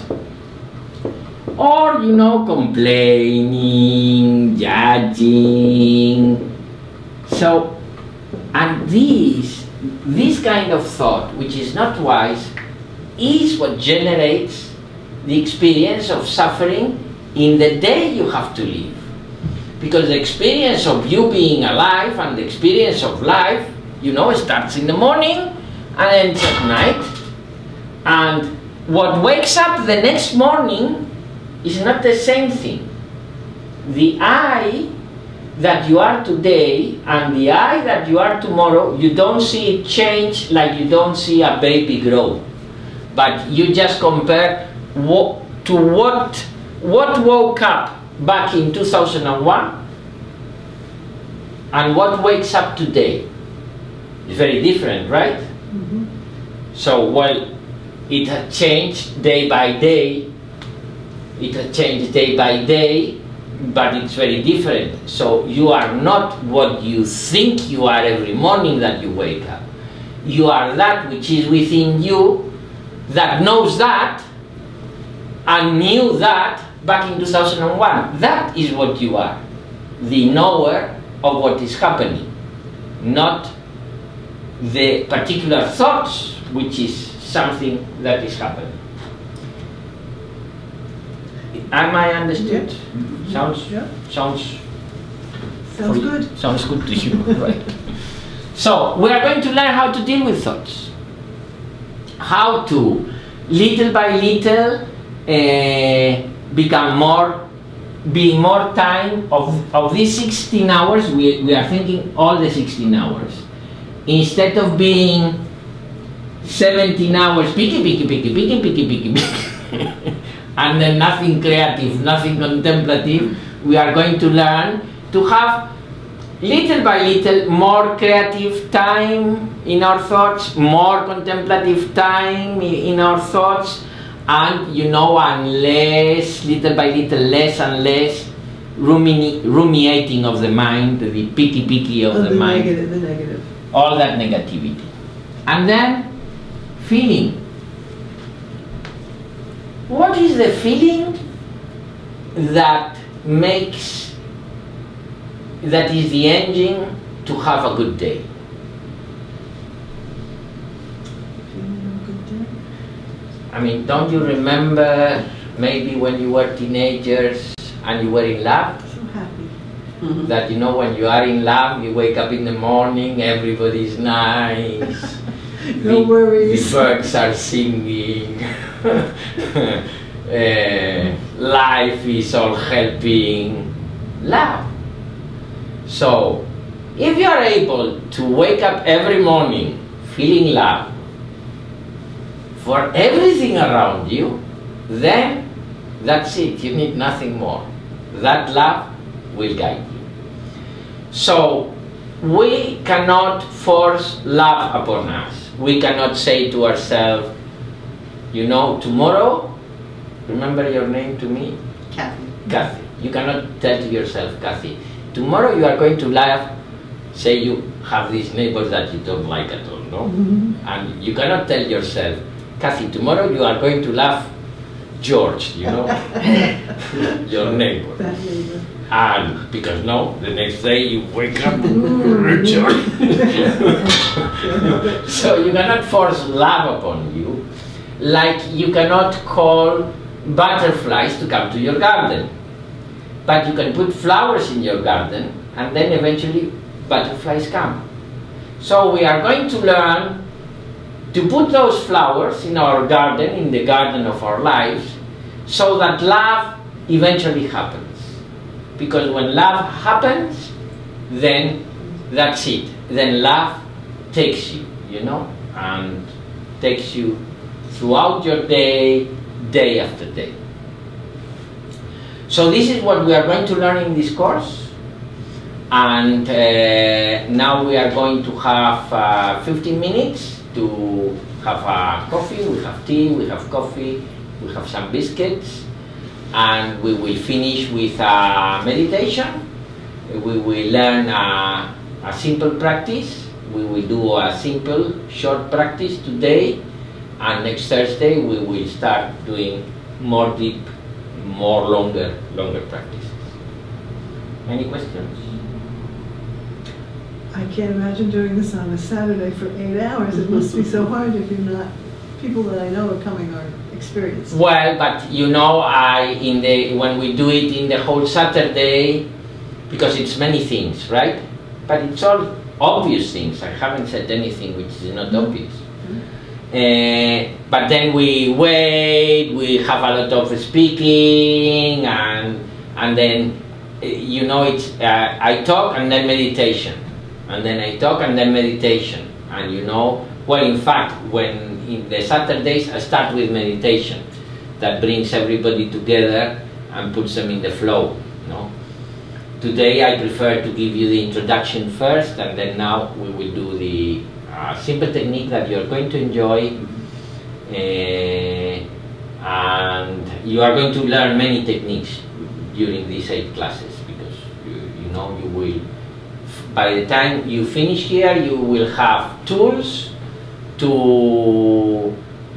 Or, you know, complaining, judging. So, and this kind of thought, which is not wise, is what generates the experience of suffering in the day you have to live. Because the experience of you being alive and the experience of life, you know, starts in the morning and ends at night. And what wakes up the next morning is not the same thing. The I that you are today and the I that you are tomorrow, you don't see it change like you don't see a baby grow. But you just compare to what woke up back in 2001 and what wakes up today. It's very different, right? Mm-hmm. So, well, it has changed day by day. It has changed day by day, but it's very different. So you are not what you think you are every morning that you wake up. You are that which is within you that knows that and knew that back in 2001. That is what you are, the knower of what is happening, not the particular thoughts, which is something that is happening. Am I understood? Yeah. Sounds good. Sounds good to you, right? So we are going to learn how to deal with thoughts. How to, little by little, being more time of these 16 hours. We are thinking all the 16 hours. Instead of being 17 hours, picky, and then nothing creative, nothing contemplative, we are going to learn to have little by little more creative time in our thoughts, more contemplative time in our thoughts, and you know, and less, little by little, less and less ruminating of the mind, the picky of the mind, the negative, all that negativity, and then feeling. What is the feeling that is the engine to have a good day? I mean, don't you remember maybe when you were teenagers and you were in love? So happy. That, you know, when you are in love, you wake up in the morning, everybody's nice. No worries. The birds are singing. Life is all helping. Love. So, if you are able to wake up every morning feeling love for everything around you, then that's it. You need nothing more. That love will guide you. So, we cannot force love upon us. We cannot say to ourselves, you know, tomorrow, remember your name to me? Kathy. Kathy. You cannot tell to yourself, Kathy, tomorrow you are going to laugh. Say you have these neighbors that you don't like at all, no? And you cannot tell yourself, Kathy, tomorrow you are going to laugh George, you know, your neighbor. That neighbor. And because no, the next day you wake up, George. So you cannot force love upon you, like you cannot call butterflies to come to your garden. But you can put flowers in your garden, and then eventually butterflies come. So we are going to learn to put those flowers in our garden, in the garden of our lives, so that love eventually happens. Because when love happens, then that's it. Then love takes you, you know, and takes you throughout your day, day after day. So this is what we are going to learn in this course. And now we are going to have 15 minutes to have a coffee, we have tea, we have coffee, we have some biscuits, and we will finish with a meditation. We will learn a simple practice. We will do a simple short practice today, and next Thursday we will start doing more deep, more longer practices. Any questions? I can't imagine doing this on a Saturday for 8 hours. It must be so hard if you're not, people that I know are coming are experienced. Well, but you know, when we do it in the whole Saturday, because it's many things, right? But it's all obvious things. I haven't said anything which is not obvious. But then we wait, we have a lot of speaking, and then, you know, it's I talk and then meditation. And then I talk and then meditation. And you know, well, in fact, when in the Saturdays I start with meditation. That brings everybody together and puts them in the flow, you know. Today I prefer to give you the introduction first, and then now we will do the simple technique that you're going to enjoy, and you are going to learn many techniques during these 8 classes, because you know, you will, by the time you finish here, you will have tools to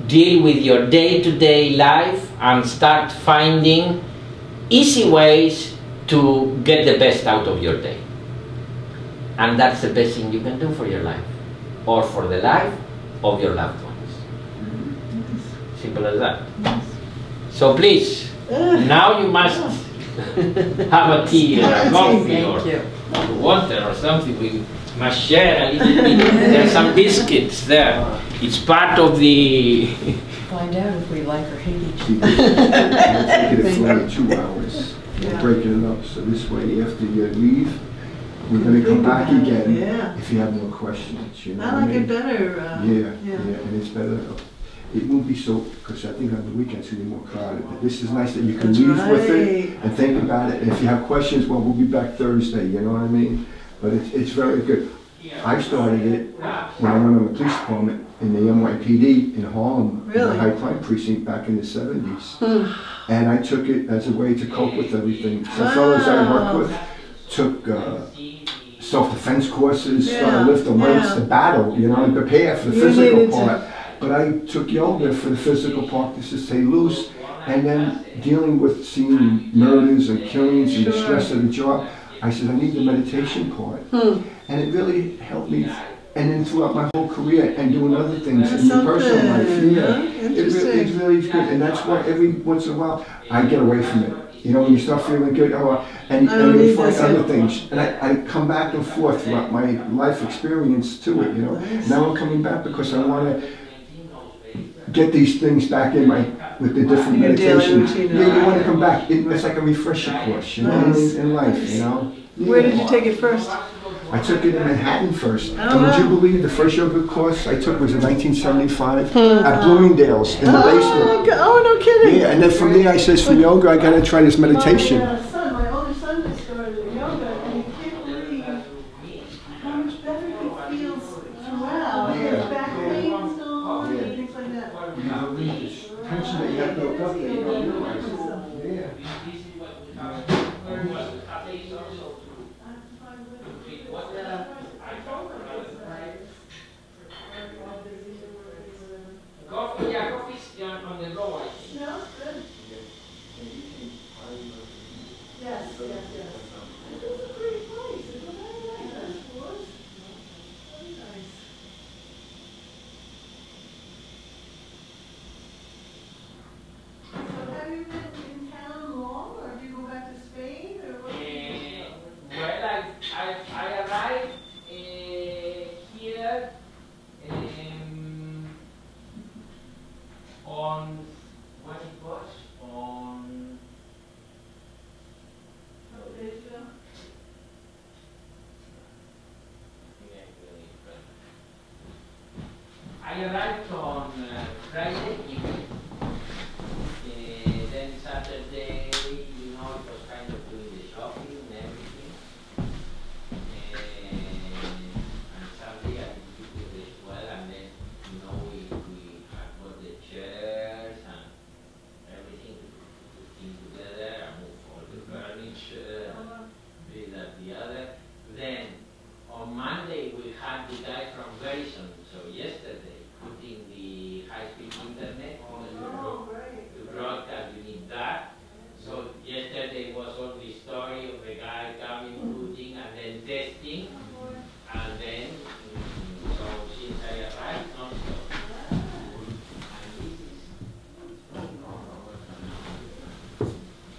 deal with your day-to-day life and start finding easy ways to get the best out of your day. And that's the best thing you can do for your life, or for the life of your loved ones. Simple as that. So please, now you must have a tea or a coffee or water or something. We must share a little bit. There are some biscuits there. It's part of the... Find out if we like or hate each other. We'll take it for 2 hours. We're breaking it up, so this way after you leave, we're going to come back again if you have more questions. You know I like it better. And it's better. It won't be so, because I think on the weekends it'll be more crowded. But this is nice that you can leave with it and think about it. And if you have questions, well, we'll be back Thursday, you know what I mean? But it's very good. I started it when I went on the police department in the NYPD in Harlem, in the High Crime Precinct back in the 70s. And I took it as a way to cope with everything. Some fellows I worked with took self-defense courses, started lifting weights to battle, you know, and prepare for the physical part. But I took yoga for the physical part, just to stay loose, and then dealing with seeing murders and killings and the stress of the job. I said, I need the meditation part. And it really helped me. And then throughout my whole career and doing other things in my personal life. It's really good. And that's why every once in a while I get away from it. You know, when you start feeling good, and you find other things. And I come back and forth throughout my life experience to it, you know. Now I'm coming back because I want to get these things back in with the different meditations. You want to come back. It's like a refresher course, you know, in life, you know. Where did you take it first? I took it in Manhattan first. And would you believe the first yoga course I took was in 1975 at Bloomingdale's in the basement. Oh, no kidding. Yeah, and then from there I says, for yoga, I got to try this meditation. My older son just started yoga, and you can't believe how much better he feels throughout. His back pain's gone and things like that. You release this tension that you have built up that you don't realize. Coffee's on the go, I think. No, good. Yes. It was a great place. It was very nice. It was very nice. So have you been in town long, or do you go back to Spain, or what? Well, I arrived here on what it was on. How days ago? I arrived on Friday evening. Then Saturday, you know, it was kind of doing the shopping and everything. And Sunday I did it as well, and then, you know, we testing, and then, so since I arrived, non-stop.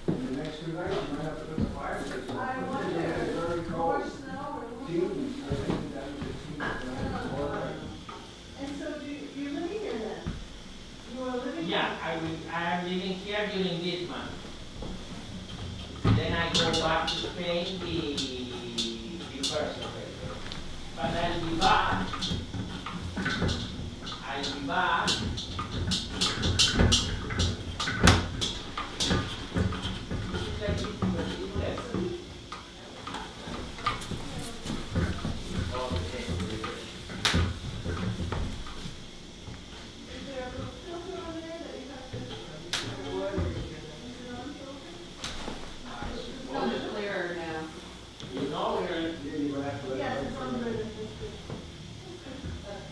And the next 2 nights, you might have to put the fire station on. I wonder, Yeah, it's very more cold. snow or Teams, I think that was a team. And so you're living here then? You are living Yeah, I am living here during this month. Then I go back to Spain the 1st of April. But I'll be back. I'll be back. It's clearer now. You know, we're Yeah, you're gonna have to let Yes, them it's on know. the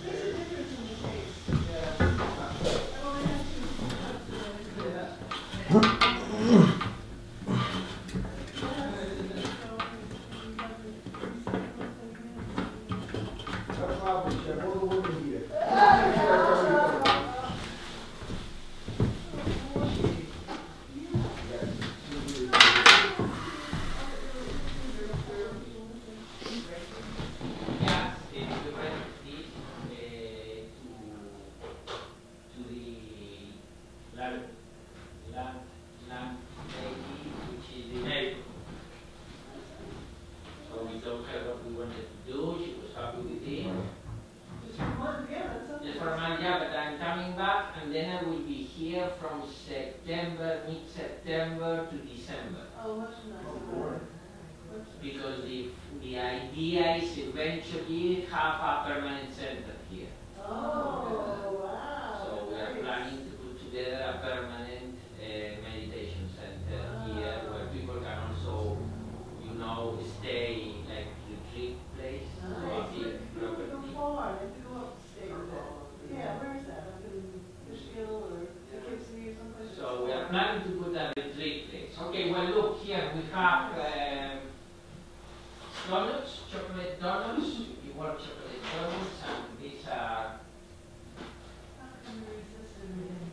makes a difference in the taste. I only have 2 cups. No problem, Chef. All the women here. yeah, we went this to the land lady, which is the neighbor. So we told her what we wanted to do. She was happy with it. Just for a month, yeah, that's okay. Just for a month, yeah, but I'm coming back, and then I will be here from September, mid-September to December. Oh, much nicer. Because the idea is eventually have a permanent center here. Oh, wow. So we are planning to put together a permanent meditation center here where people can also, you know, stay like retreat place. So a Nice. big If you go property. far, if you go upstate with that. Yeah, where is that? Up in Michigan or Poughkeepsie or someplace? So we are planning to put a retreat place. Okay, well look here, we have donuts, chocolate donuts. If you want chocolate donuts, and these are How can we resist everything?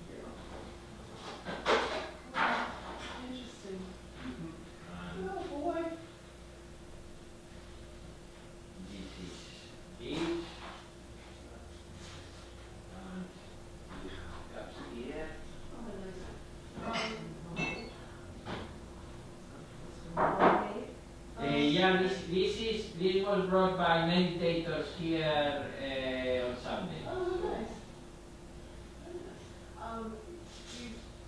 Interesting. Oh, boy. this is it. And we have cups here. Oh, nice. Yeah, this was brought by meditators here on Sunday. Oh, nice. Very nice.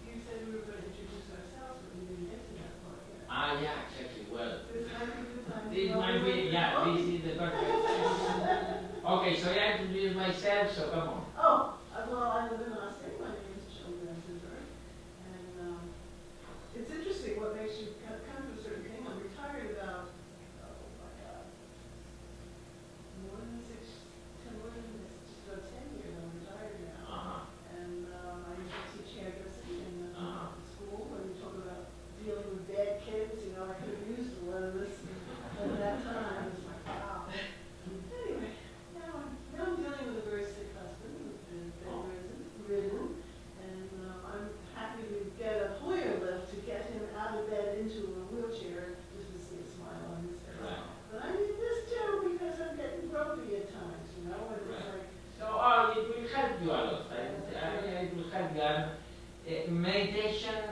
You said we were going to introduce ourselves, but we didn't get to that part yet. Ah, yeah, exactly. Well, This might be the time. this might be, yeah, this is the perfect. Okay, so I introduce myself, so come on. Oh, well, I live in Austin. My name is Children Zimmer. And it's interesting what makes you come to a certain thing. I'm retired about, oh my God, more than just about 10 years. I'm retired now. And I used to teach hairdressing in the school. When you talk about dealing with bad kids, you know, I could have used a lot of this at that time. It was like, wow. Anyway, now I'm dealing with a very sick husband who's been bedridden, and I'm happy to get a Hoyer lift to get him out of bed into a wheelchair just to see a smile on his face. Right. But I need this too because I'm getting grumpy at times, you know, and it's Right. like, So it will help you a lot. It will help you. Meditation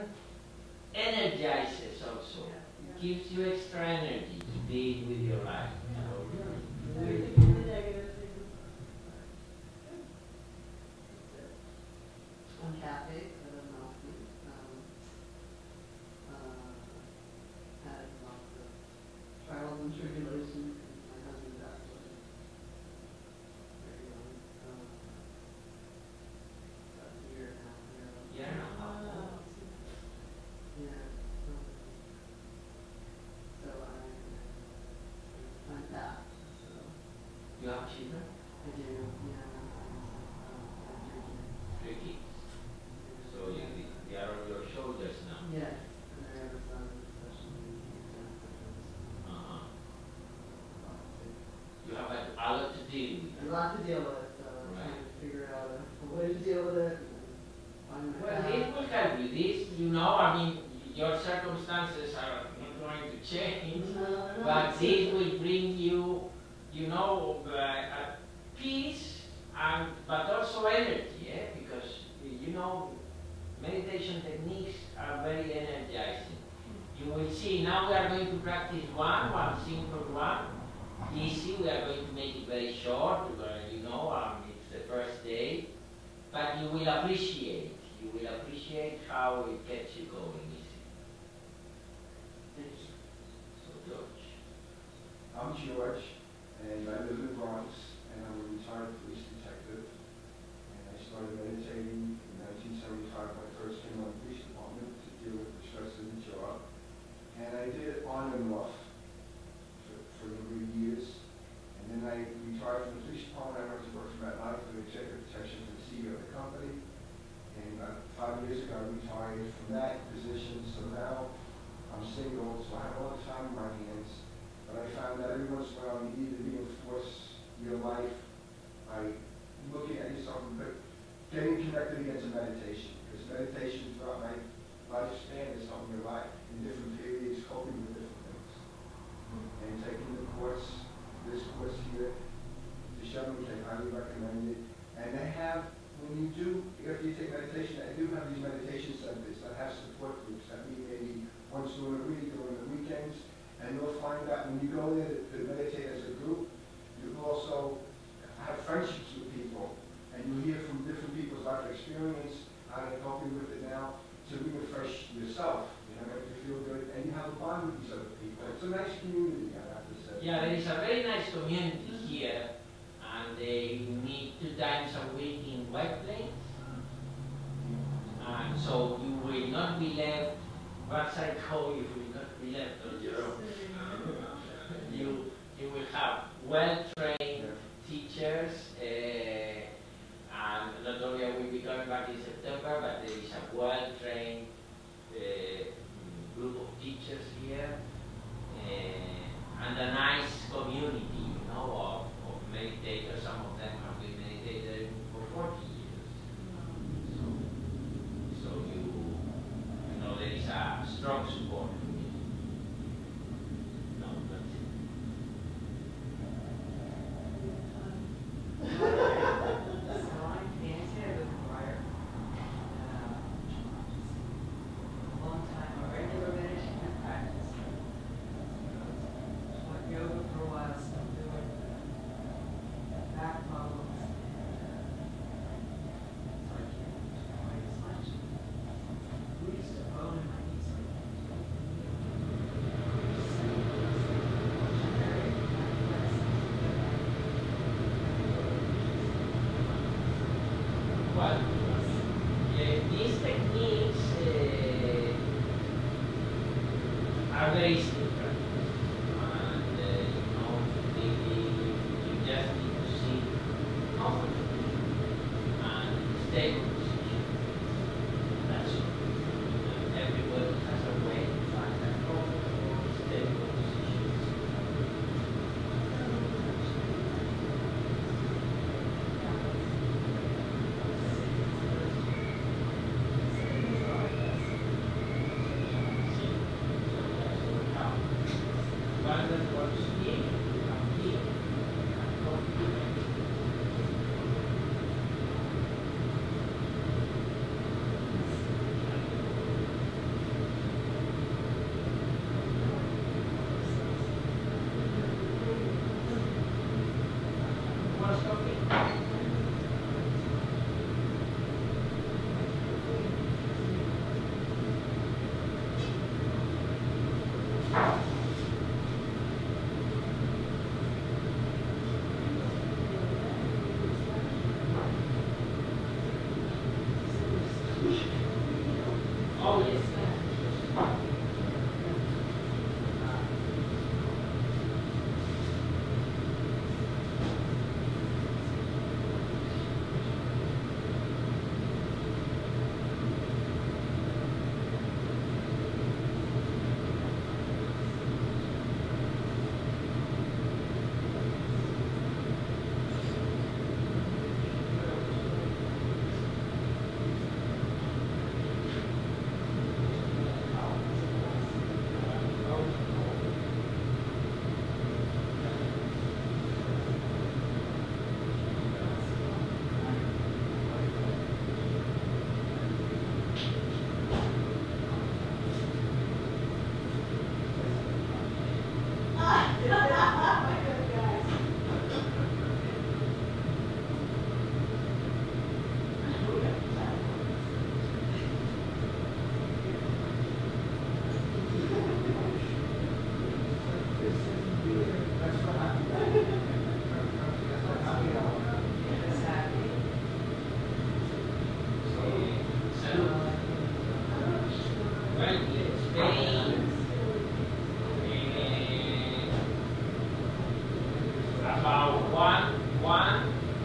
energizes also. It gives you extra energy to deal with your life. everything in the negative thing. I'm Kathy, I live in Austin. Had lots of trials and tribulations. My husband passed away very young. About a year and a half ago. Yeah. Yeah. So I'm back. So You have children? I do, yeah. Three kids. So they are on your shoulders now. Yes, and I have a son, especially. Uh-huh. lot to deal with, so I'm trying to figure out a way to deal with it. And find my Well, path. this will help you. This, you know, I mean, your circumstances are not going to change, but this will bring you, you know, peace, and but also energy, because, you know, meditation techniques are very energizing. You will see, now we are going to practice one simple one, easy. We are going to make it very short, you know, it's the first day, but you will appreciate how it gets you going easy. So, George. I'm George, and I live in the Bronx, and I'm a retired police detective. And I started meditating in 1975 when I first came on the police department to deal with the stress of the job. And I did it on and off for a number of years. And then I retired from the police department. I went to work for MetLife for the executive protection for the CEO of the company. And 5 years ago, I retired from that position. So now I'm single, so I have a lot of time in my hands. But I found that every once in a while you need to reinforce your life by looking at yourself, but getting connected again to meditation. Because meditation throughout my lifespan is helping your life in different periods, coping with different things. And taking the course, this course here, the Shelby, I highly recommend it. And they have, when you do, after you take meditation, they do have these meditation centers that have support groups that meet maybe once during the week or on the weekends. And you'll find that when you go there to meditate as a group, you will also have friendships with people. And you hear from different people's life experience, how they're coping with it now, to refresh yourself, you know, make you feel good. And you have a bond with these other people. It's a nice community, I have to say. Yeah, there is a very nice community here, and they meet 2 times a week in White Plains. And so you will not be left, once I go, you will not be left on your own. You will have well-trained teachers, and not only will be coming back in September, but there is a well-trained group of teachers here, and a nice community, you know, of meditators. Some of them have been meditating for 40 years. So you know, there is a strong support. No, that's it.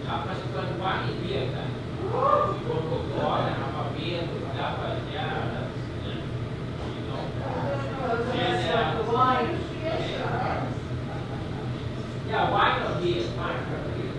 half past 1 is beer time. We go to out and have a beer with that, but yeah, that's, you know. Yeah, wine or beer, wine or beer.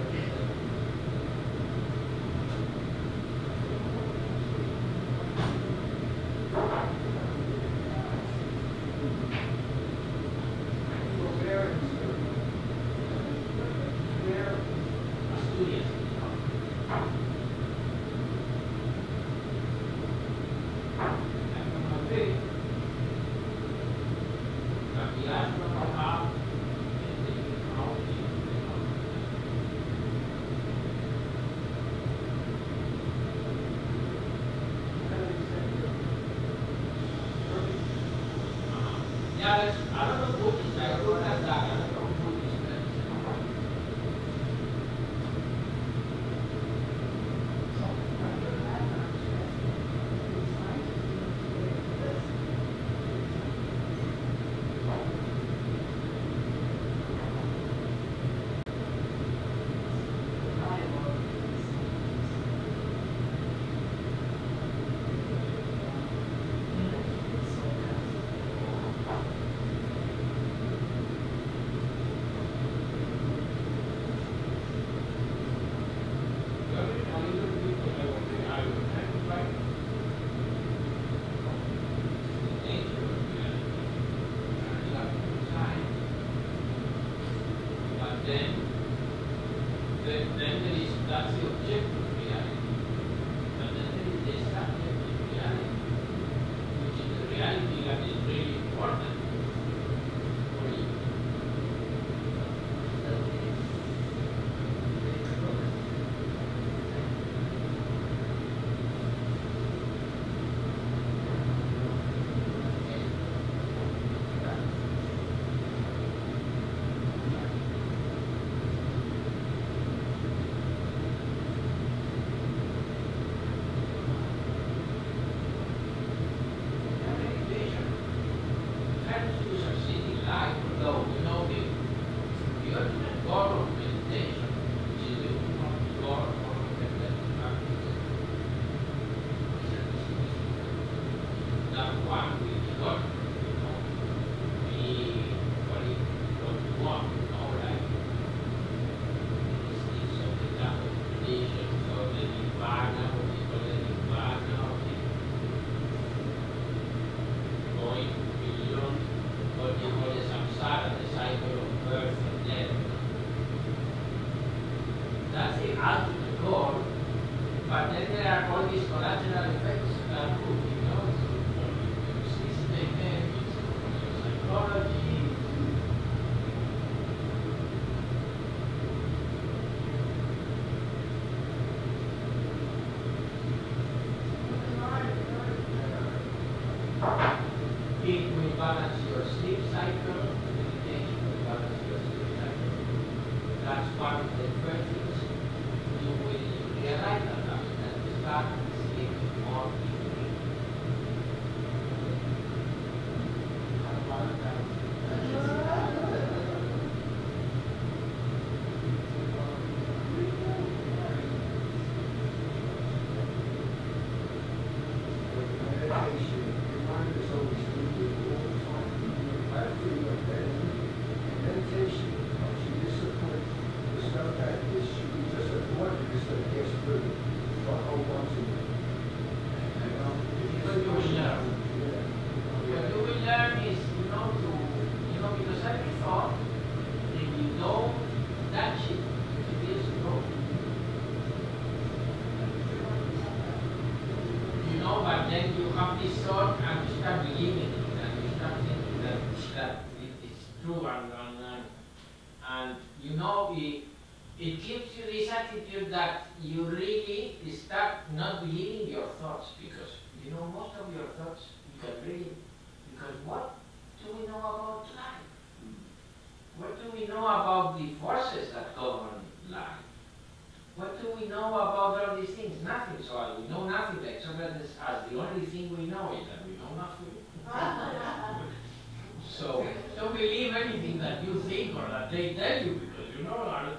So don't believe anything that you think or that they tell you, because you know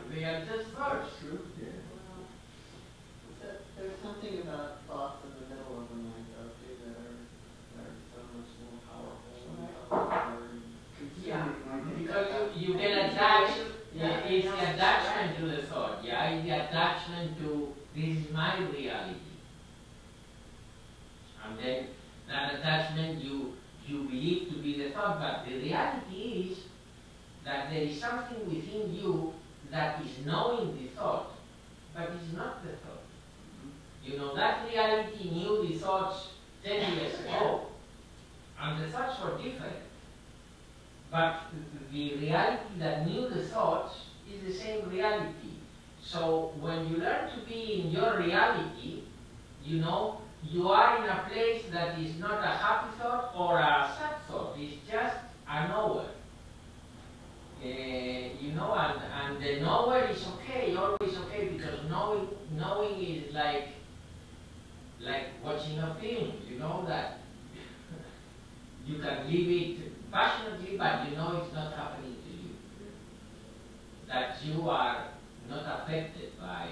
they are just thoughts. There's something about thoughts in the middle of the night, though, too, that are so much more powerful. Yeah, because you get attached. Yeah, it's the attachment to the thought. Yeah, it's the attachment to this is my reality, and then that attachment you believe to be the thought, but the reality is that there is something within you that is knowing the thought, but it's not the thought. You know, that reality knew the thoughts 10 years ago, and the thoughts were different. But the reality that knew the thoughts is the same reality. So when you learn to be in your reality, you know, you are in a place that is not a happy thought or a sad thought. It's just a nowhere. You know, and the nowhere is okay, always okay, because knowing is like watching a film. You know that you can live it passionately, but you know it's not happening to you. That you are not affected by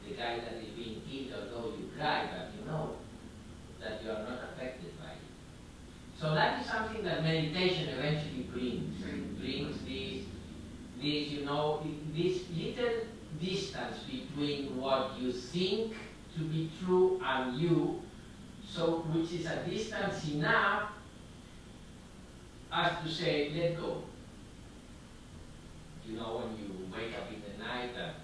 the guy that is being killed, although you cry, but you know that you are not affected by it. So that is something that meditation eventually brings. It brings this, you know, this little distance between what you think to be true and you, so which is a distance enough as to say, let go. You know, when you wake up in the night and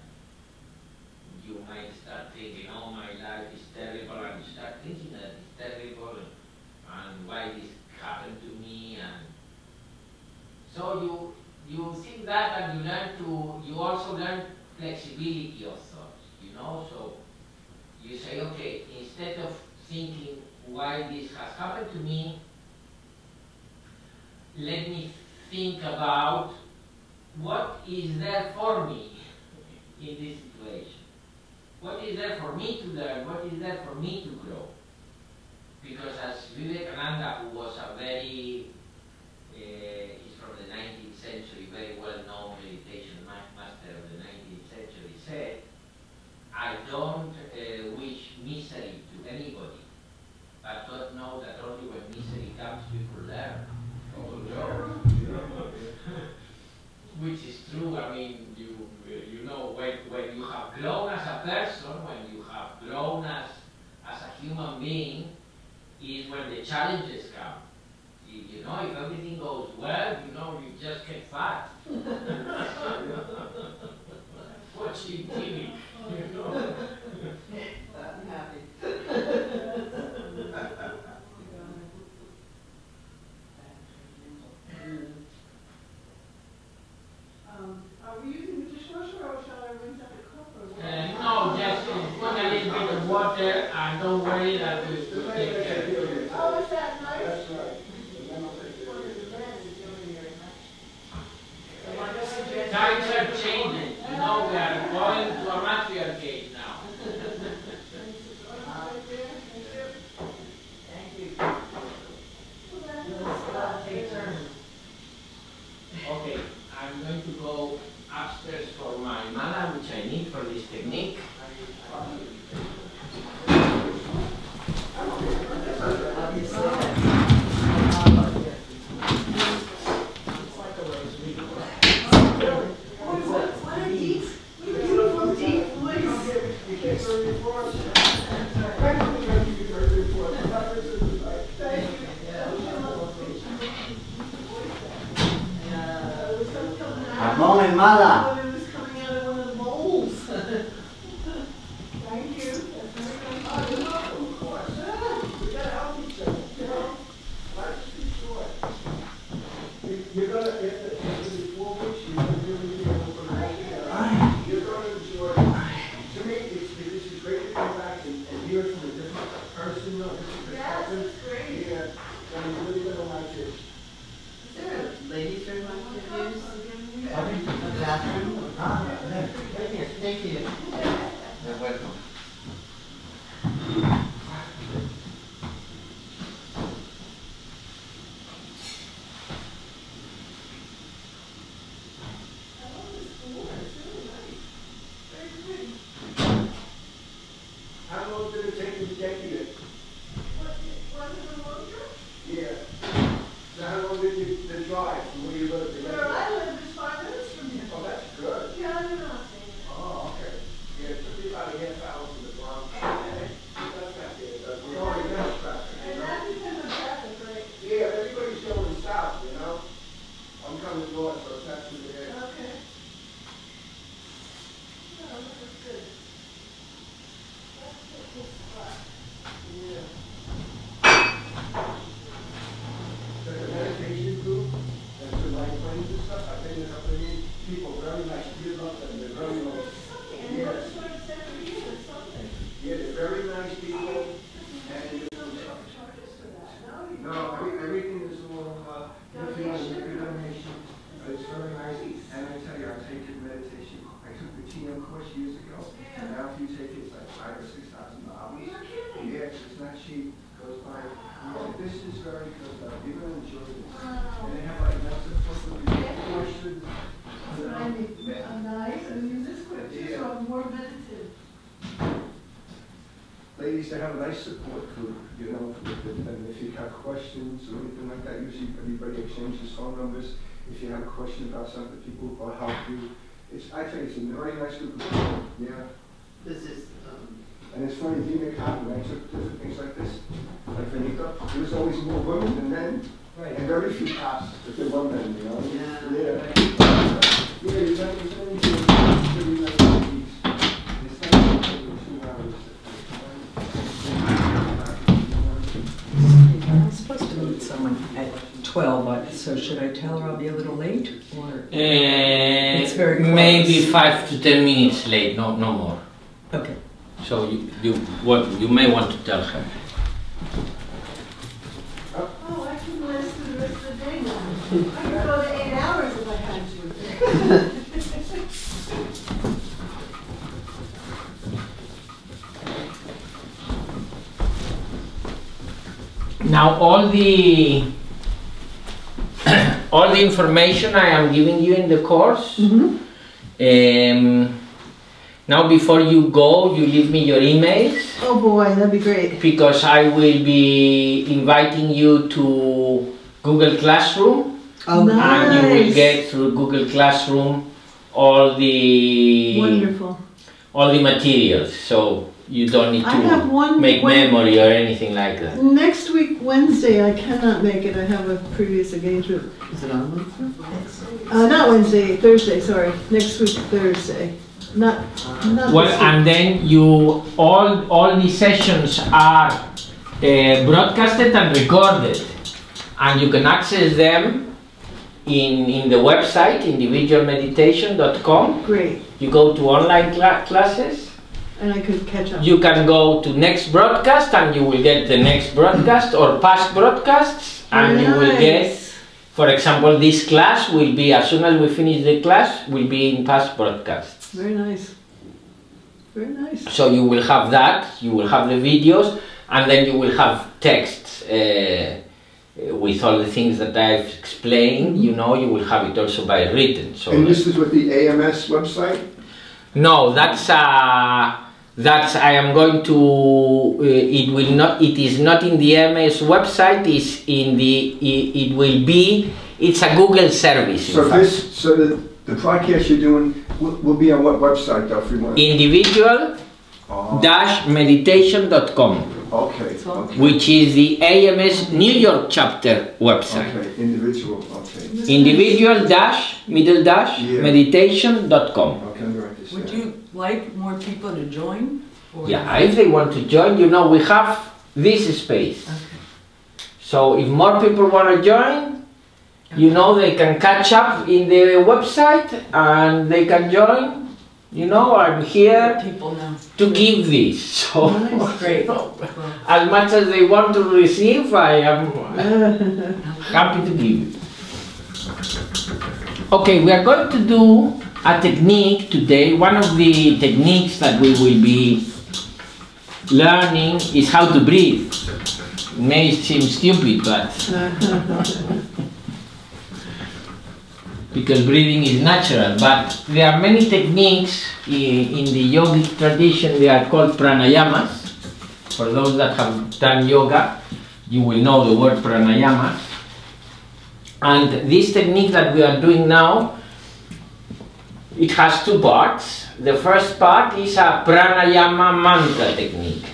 you might start thinking, oh, my life is terrible, and you start thinking that it's terrible, and why this happened to me, and so you think that, and you also learn flexibility of thoughts, you know, so you say, okay, instead of thinking why this has happened to me, let me think about what is there for me in this situation. What is there for me to learn? What is there for me to grow? Because as Vivekananda, who was a very, he's from the 19th century, very well-known meditation master of the 19th century, said, I don't wish misery to anybody, but God knows that only when misery comes, people learn. Which is true. I mean, you know, when you have grown as a person, when you have grown as a human being, is when the challenges come. You know, if everything goes well, you know, you just get fat. Watching TV, you know. I'm happy. Are we using the dishwasher, or shall I rinse out the cup? No, just put a little bit of water and don't worry that we will take care of it. Oh, is that nice? That's right. And then I'll take it. Times are changing. You know, we are going to a matriarchate now. Thank you. Okay, I'm going to go upstairs for my mala, which I need for this technique. Ramon and Mala. Oh, it was coming out of one of the bowls. Thank you. That's very nice. Oh, you're welcome, of course. We gotta help each other. You know, life's too short. You're gonna, after the 4 weeks, you're gonna really be able to you're gonna enjoy it. To me, this is great to come back and hear it from a different person, a different Yes, perspective. it's great. Yeah, and you're really gonna like it. Is there a ladies' room I could use? A bathroom? Ah, there. Yes, thank you. You're welcome. You love them. They're very nice. Yes. Yeah, they're very nice people. And no, everything is all, if you want to make a donation, it's very nice. And I tell you, I take your meditation. I took the TM course years ago. And now if you take it, it's like $5,000 or $6,000. Yeah, it's not cheap. Goes by. Yeah, this is very good. You're going to enjoy this. And they have like lots of portions. Nice, and use this quick, so I'm more meditative. Ladies, they have a nice support group, you know, and if you have questions or anything like that, usually everybody exchanges phone numbers. If you have a question about something, people will help you. I think it's a very nice group of people, yeah. This is, And it's funny, being a cop, when I took different things like this, like Benito, there was always more women than men, right. and very few cops, if there were men, you know? Yeah. Yeah, you got to pretty nice ladies. And it's like 2 hours. I'm supposed to meet someone at 12, so should I tell her I'll be a little late? Or it's very close. Maybe 5 to 10 minutes late, no more. Okay. So you may want to tell her. Oh, I can last through the rest of the day now. I could go to 8 hours if I had to. Now all the information I am giving you in the course. Now before you go, you leave me your emails. Oh boy, that'd be great. Because I will be inviting you to Google Classroom. Oh, nice. And you will get through Google Classroom all the Wonderful. all the materials. So you don't need I have to one- make one- memory or anything like that. Next week, Wednesday, I cannot make it. I have a previous engagement. Is it on Wednesday? Not Wednesday, Thursday, sorry. Next week, Thursday. Not Well, this and then you all these sessions are broadcasted and recorded, and you can access them in the website individualmeditation.com. week. Great. You go to online classes. And I could catch up. You can go to next broadcast, and you will get the next broadcast or past broadcasts, and you will get. For example, this class will be, as soon as we finish the class, will be in past broadcasts. Very nice. Very nice. So you will have that, you will have the videos, and then you will have texts with all the things that I've explained. You know, you will have it also by written. So And this is with the AMS website? no, that's I am going to. It will not. It is not in the MS website. It's in the. It will be. It's a Google service. So the podcast you're doing will be on what website though, if we want? Individual-meditation.com, Okay, okay. which is the AMS New York chapter website. Okay, individual, okay. Individual-meditation.com. Okay, let me write this Would down. you like more people to join? Or Yeah, if they want to join, you know, we have this space. Okay. So if more people want to join, you know, they can catch up in the website and they can join. You know, I'm here People know. to give this. So Nice. Great. you know, as much as they want to receive, I am happy to give. Okay, we are going to do a technique today. One of the techniques that we will be learning is how to breathe. It may seem stupid, but because breathing is natural, but there are many techniques in the yogic tradition. They are called pranayamas. For those that have done yoga, you will know the word pranayama. And this technique that we are doing now, it has two parts. The first part is a pranayama mantra technique.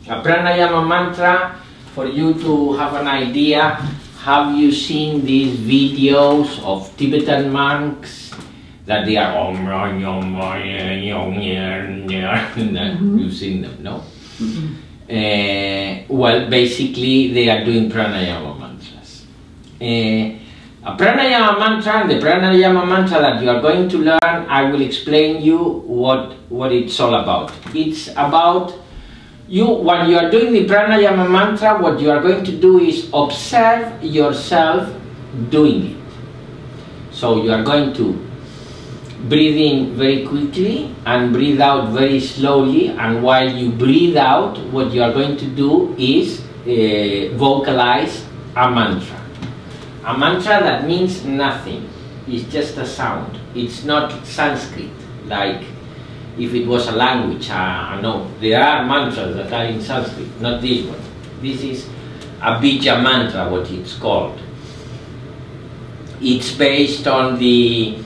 A pranayama mantra, for you to have an idea, have you seen these videos of Tibetan monks that they are you've seen them, no? Well, basically they are doing pranayama mantras. A pranayama mantra, and the pranayama mantra that you are going to learn, I will explain you what it's all about. It's about you, when you are doing the pranayama mantra, what you are going to do is observe yourself doing it. So you are going to breathe in very quickly and breathe out very slowly, and while you breathe out, what you are going to do is vocalize a mantra. A mantra that means nothing. It's just a sound. It's not Sanskrit, like if it was a language. No, there are mantras that are in Sanskrit, not this one. This is a bija mantra, what it's called. It's based on the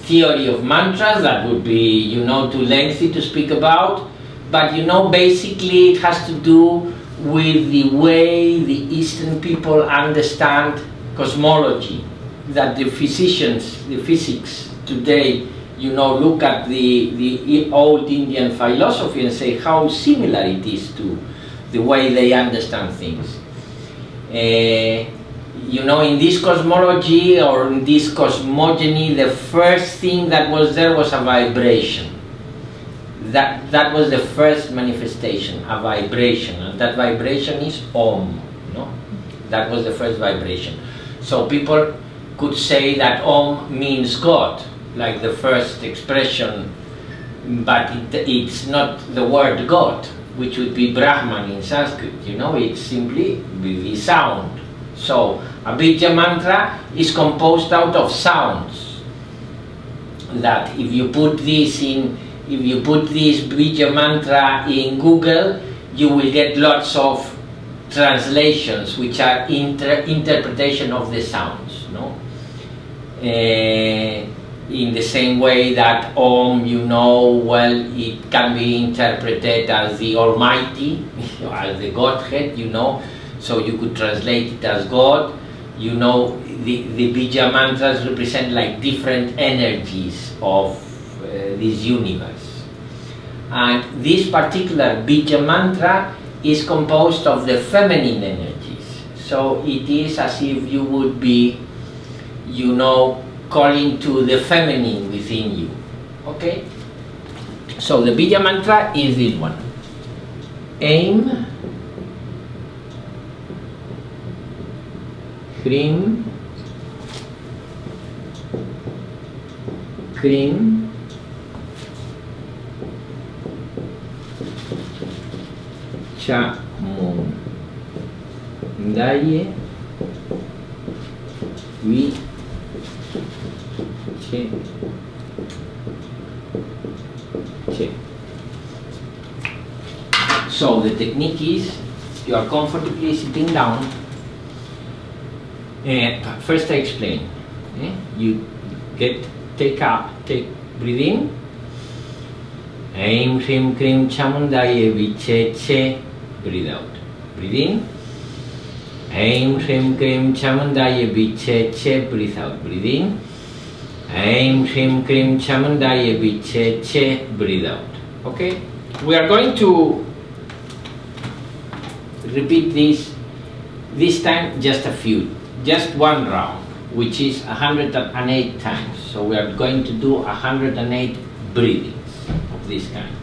theory of mantras that would be, too lengthy to speak about, but basically it has to do with the way the Eastern people understand cosmology, that the physicians, the physics today, look at the old Indian philosophy and say how similar it is to the way they understand things. In this cosmology or in this cosmogony, the first thing that was there was a vibration. That was the first manifestation, a vibration, and that vibration is Om. That was the first vibration. So people could say that Om means God, like the first expression, but it's not the word God, which would be Brahman in Sanskrit. It's simply the sound. So a bija mantra is composed out of sounds. That if you put this bija mantra in Google, you will get lots of translations which are interpretation of the sounds. In the same way that Om, it can be interpreted as the Almighty, as the Godhead, so you could translate it as God. The bija mantras represent like different energies of this universe. And this particular bija mantra is composed of the feminine energies. So it is as if you would be, calling to the feminine within you. Okay? So the bija mantra is this one. Aim, Krim, Krim, Chamon, Daye, Vi, Che, Che. So the technique is, you are comfortably sitting down. First I explain. You take breathe in. Aim, Krim, Krim, Chamundaye, Viche, Che. Breathe out. Breathe in. Aim, Krim, Krim, Chamundaye, Viche, Che. Breathe out. Breathe in. Aim, Krim, Krim, Chamundaye, Viche, Che. Breathe out. Okay? We are going to repeat this time just one round, which is 108 times. So we are going to do 108 breathings of this kind.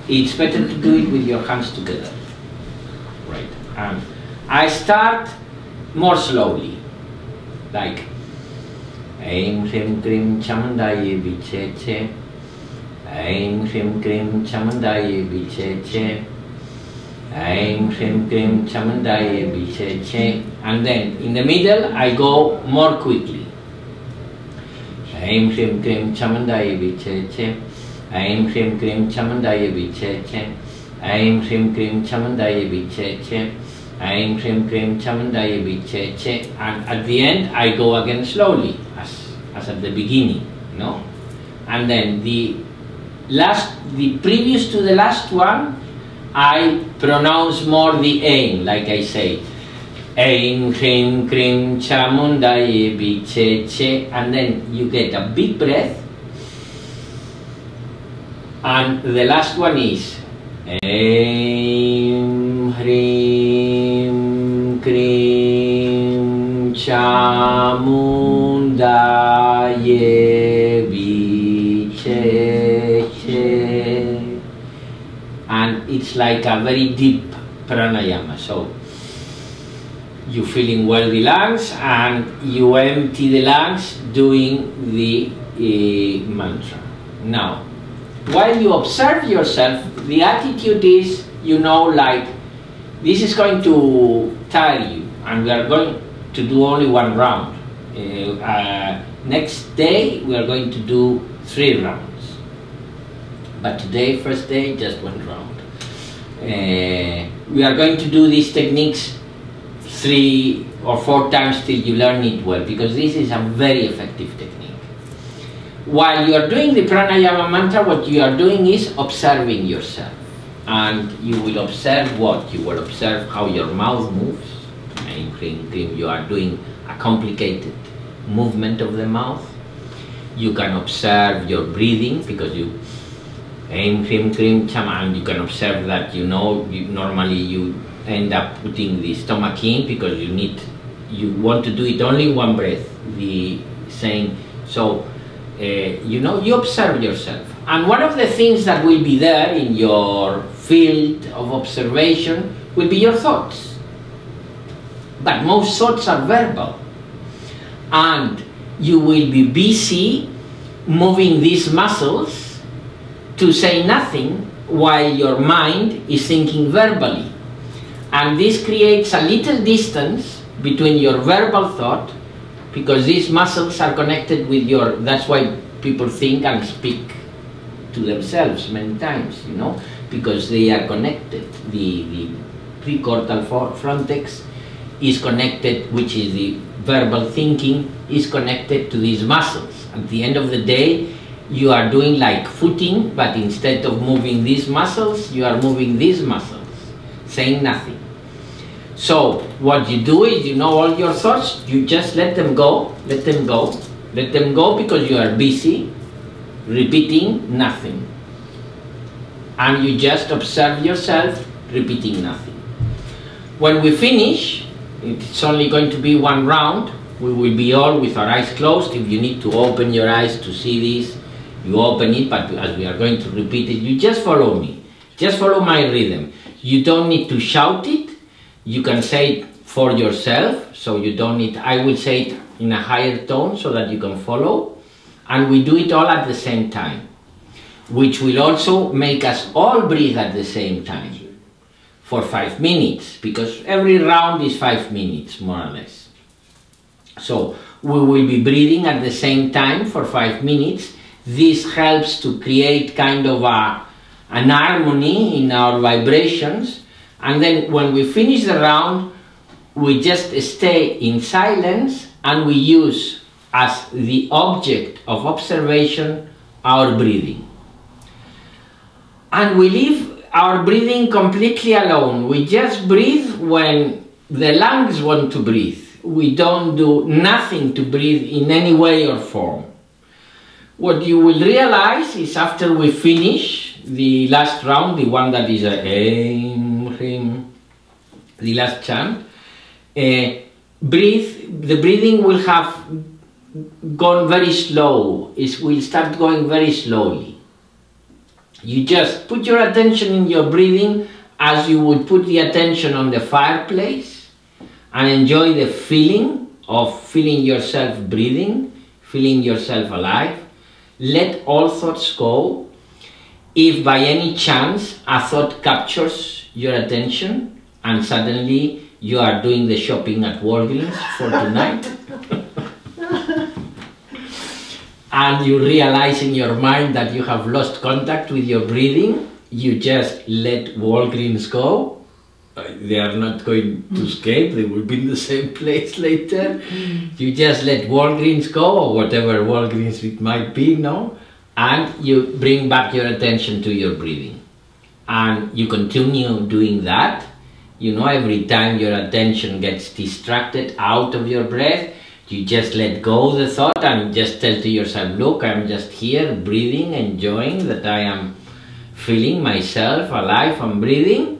It's better to do it with your hands together. Right. And I start more slowly, like Aim, Krim, Krim, Chamundaye, Viche, Che. Aim, Krim, Krim, Chamundaye, Viche, Che. Aim, Krim, Krim, Chamundaye, Viche, Che. And then in the middle I go more quickly. Aim, Krim, Krim, Chamundaye, Viche, Che. Aim, Krim, Krim, Chamundaye, Viche, Che. Aim, Krim, Krim, Chamundaye, Viche, Che. Aim, Krim, Krim, Chamundaye, Viche, Che. And at the end I go again slowly, as at the beginning, And then the previous to the last one, I pronounce more the aim, like I say, Aim, Krim, Krim, Chamundaye, Viche, Che, and then you get a big breath, and the last one is Aim, Krim, Krim, Chamundaye Vicheche. And it's like a very deep pranayama. So you're feeling well the lungs and you empty the lungs doing the mantra. Now, while you observe yourself, the attitude is, you know, like, this is going to tire you, and we are going to do only one round. Next day, we are going to do 3 rounds. But today, first day, just 1 round. We are going to do these techniques 3 or 4 times till you learn it well, because this is a very effective technique. While you are doing the pranayama mantra, what you are doing is observing yourself. And you will observe what? You will observe how your mouth moves. You are doing a complicated movement of the mouth. You can observe your breathing, because you and you can observe that, you know, normally you end up putting the stomach in because you want to do it only 1 breath. You know, you observe yourself. And one of the things that will be there in your field of observation will be your thoughts. But most thoughts are verbal. And you will be busy moving these muscles to say nothing while your mind is thinking verbally. And this creates a little distance between your verbal thought, because these muscles are connected with your, that's why people think and speak to themselves many times, you know, because they are connected. The precortical frontex is connected, which is the verbal thinking, is connected to these muscles. At the end of the day, you are doing like footing, but instead of moving these muscles, you are moving these muscles, saying nothing. So what you do is, you know, all your thoughts, you just let them go, let them go, let them go, because you are busy repeating nothing. And you just observe yourself repeating nothing. When we finish, it's only going to be 1 round. We will be all with our eyes closed. If you need to open your eyes to see this, you open it, but as we are going to repeat it, you just follow me. Just follow my rhythm. You don't need to shout it. You can say it for yourself, so you don't need, I will say it in a higher tone so that you can follow. And we do it all at the same time, which will also make us all breathe at the same time for 5 minutes, because every round is 5 minutes, more or less. So we will be breathing at the same time for 5 minutes. This helps to create kind of an harmony in our vibrations. And then when we finish the round, we just stay in silence, and we use as the object of observation our breathing. And we leave our breathing completely alone. We just breathe when the lungs want to breathe. We don't do nothing to breathe in any way or form. What you will realize is, after we finish the last round, the one that is the last chant, the breathing will have gone very slow. It will start going very slowly. You just put your attention in your breathing as you would put the attention on the fireplace, and enjoy the feeling of feeling yourself breathing, feeling yourself alive. Let all thoughts go. If by any chance a thought captures your attention and suddenly you are doing the shopping at Walgreens for tonight, and you realize in your mind that you have lost contact with your breathing, you just let Walgreens go. They are not going to escape, they will be in the same place later. You just let Walgreens go, or whatever Walgreens it might be, no? And you bring back your attention to your breathing. And you continue doing that. You know, every time your attention gets distracted out of your breath, you just let go of the thought and just tell to yourself, look, I'm just here breathing, enjoying that I am feeling myself alive and breathing.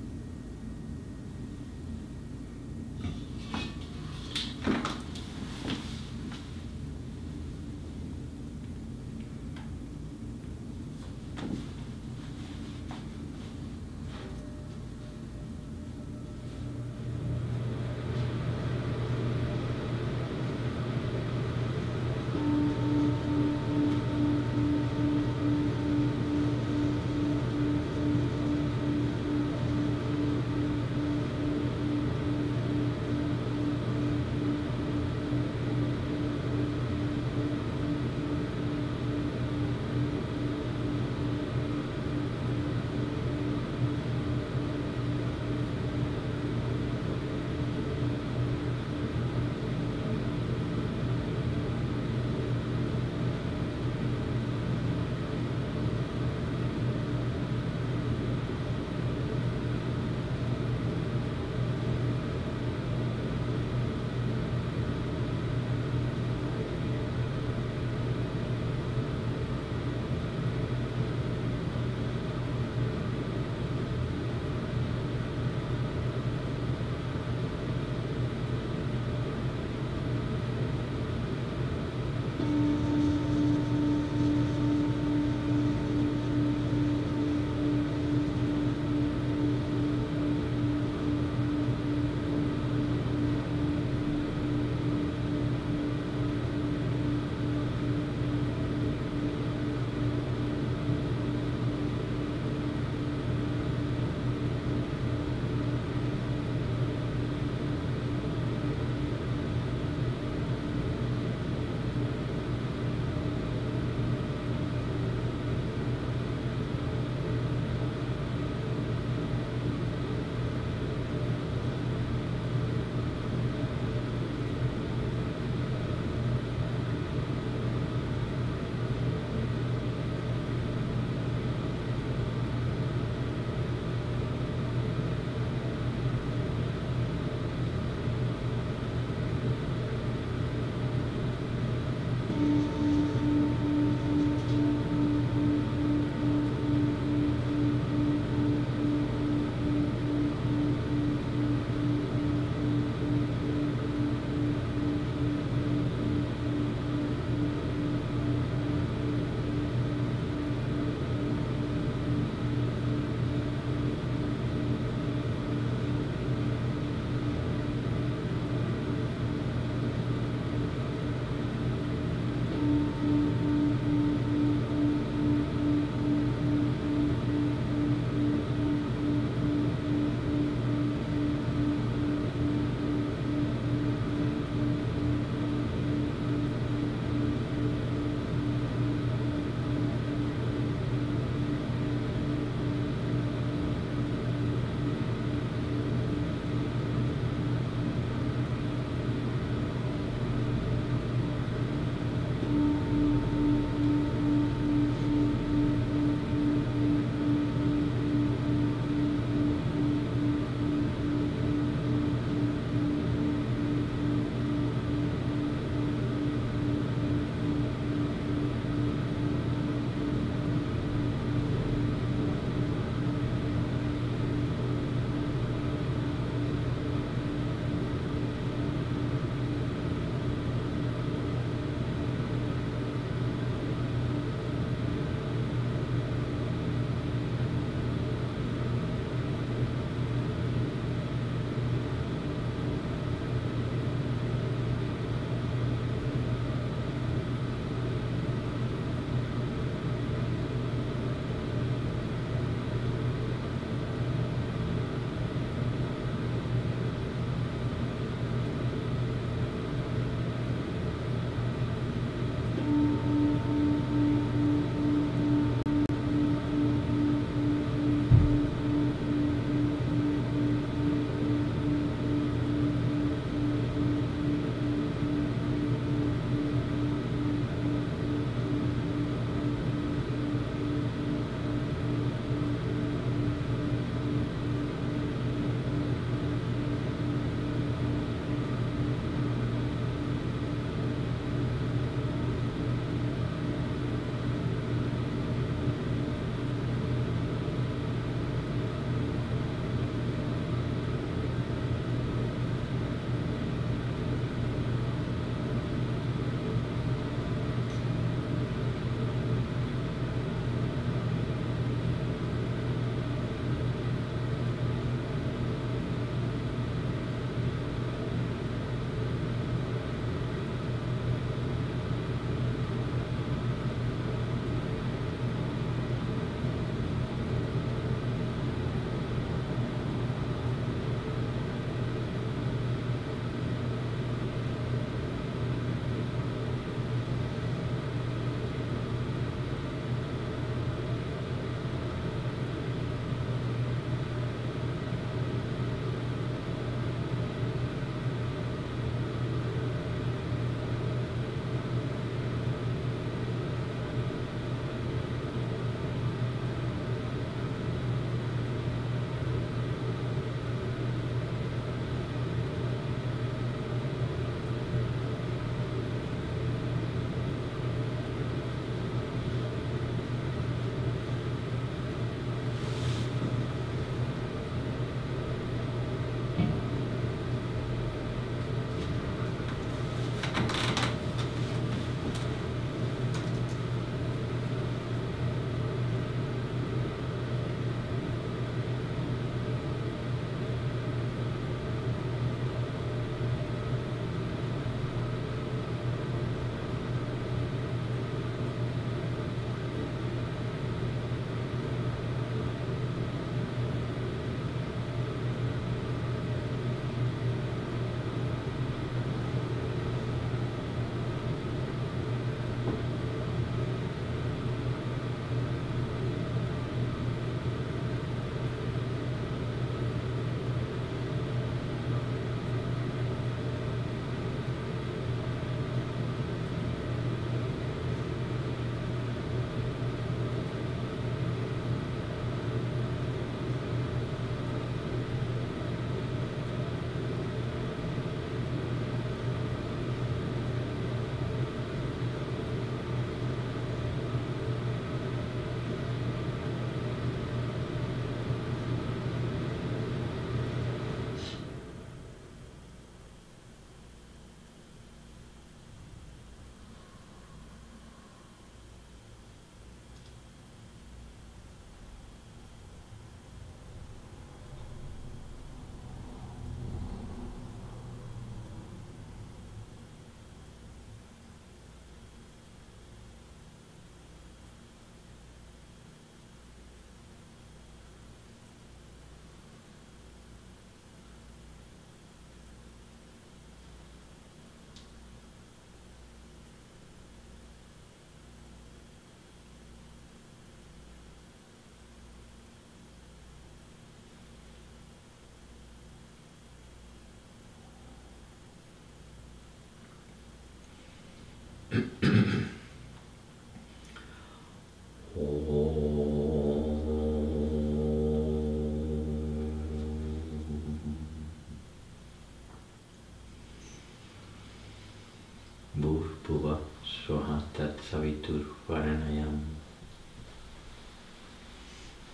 Bhuva Swaha Tat Savitur Varanayam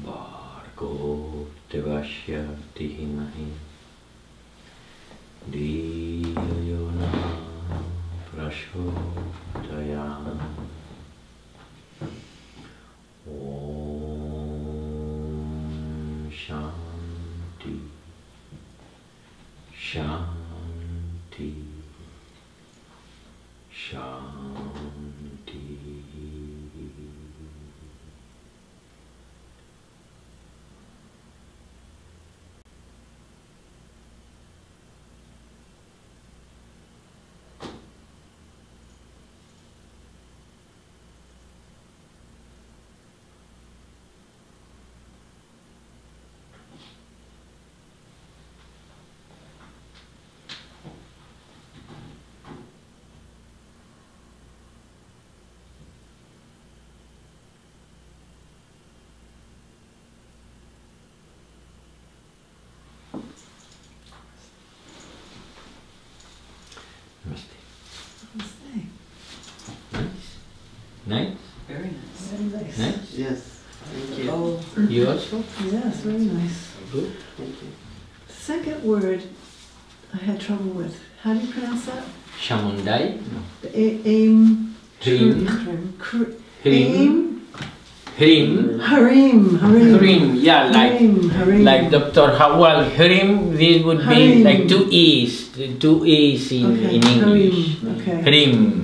Bhargo Devasya Dhimahi Dhiyo Yona Prachodayam Om Shanti Shanti Shanti. Nice? Very nice. Very nice. Nice? Yes, thank you. Oh, You also? Yes, very nice. Good. Thank you. Second word I had trouble with. How do you pronounce that? Shamundai? No. The aim. Hrim. Hrim. Hrim. Hrim. Harim. Hrim, yeah, Harim. Harim. like Dr. Hawal. Hrim, this would be Harim. like two E's in Okay, English. Harim. Okay. Hrim.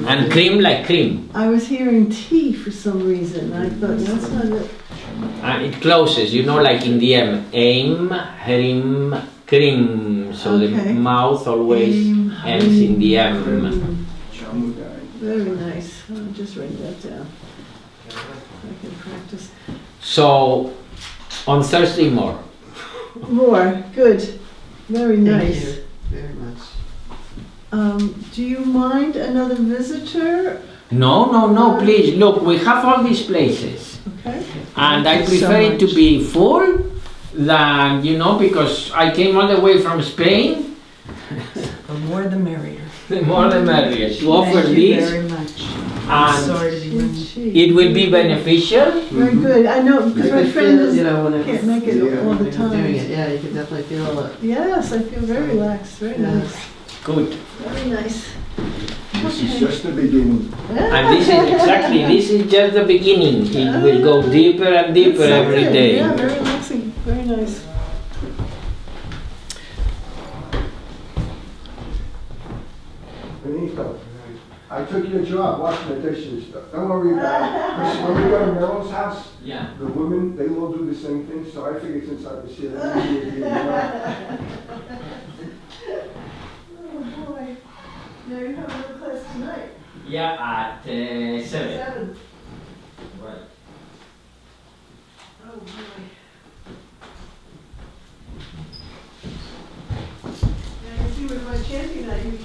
And cream like cream. I was hearing T for some reason. I thought that's not it. It closes, you know, like in the M. Aim, Hrim, cream. So the Okay. mouth always Aim, ends in the M. Harim. Shamudai. Very nice. I'll just write that down. I can practice. So, on Thursday more. More. Good. Very Thank nice. you very much. Do you mind another visitor? No, please. Look, we have all these places. Okay. And Thank I you prefer so it to much. be full than, you know, because I came all the way from Spain. the more the merrier. The more the merrier. To offer Thank you this, very much. I'm and sorry to be running. it will be beneficial. Very good. I know because You my could friend feel, is, you know, when can't make it Yeah. all the when you're doing it, time. yeah, you can definitely feel it. Yes, I feel very relaxed. Very Yeah. nice. Good. Very nice. This is Okay. just the beginning. And this is exactly, this is just the beginning. It will go deeper and deeper That's every it. day. Yeah, very relaxing. Very nice. Benito, I took your job washing the dishes. Don't worry about it. Because when we go to Meryl's house, Yeah. the women, they all do the same thing, so I figured since I was here, that maybe it'd be enough. Oh boy. Now you have another class tonight. Yeah, at 7. 7.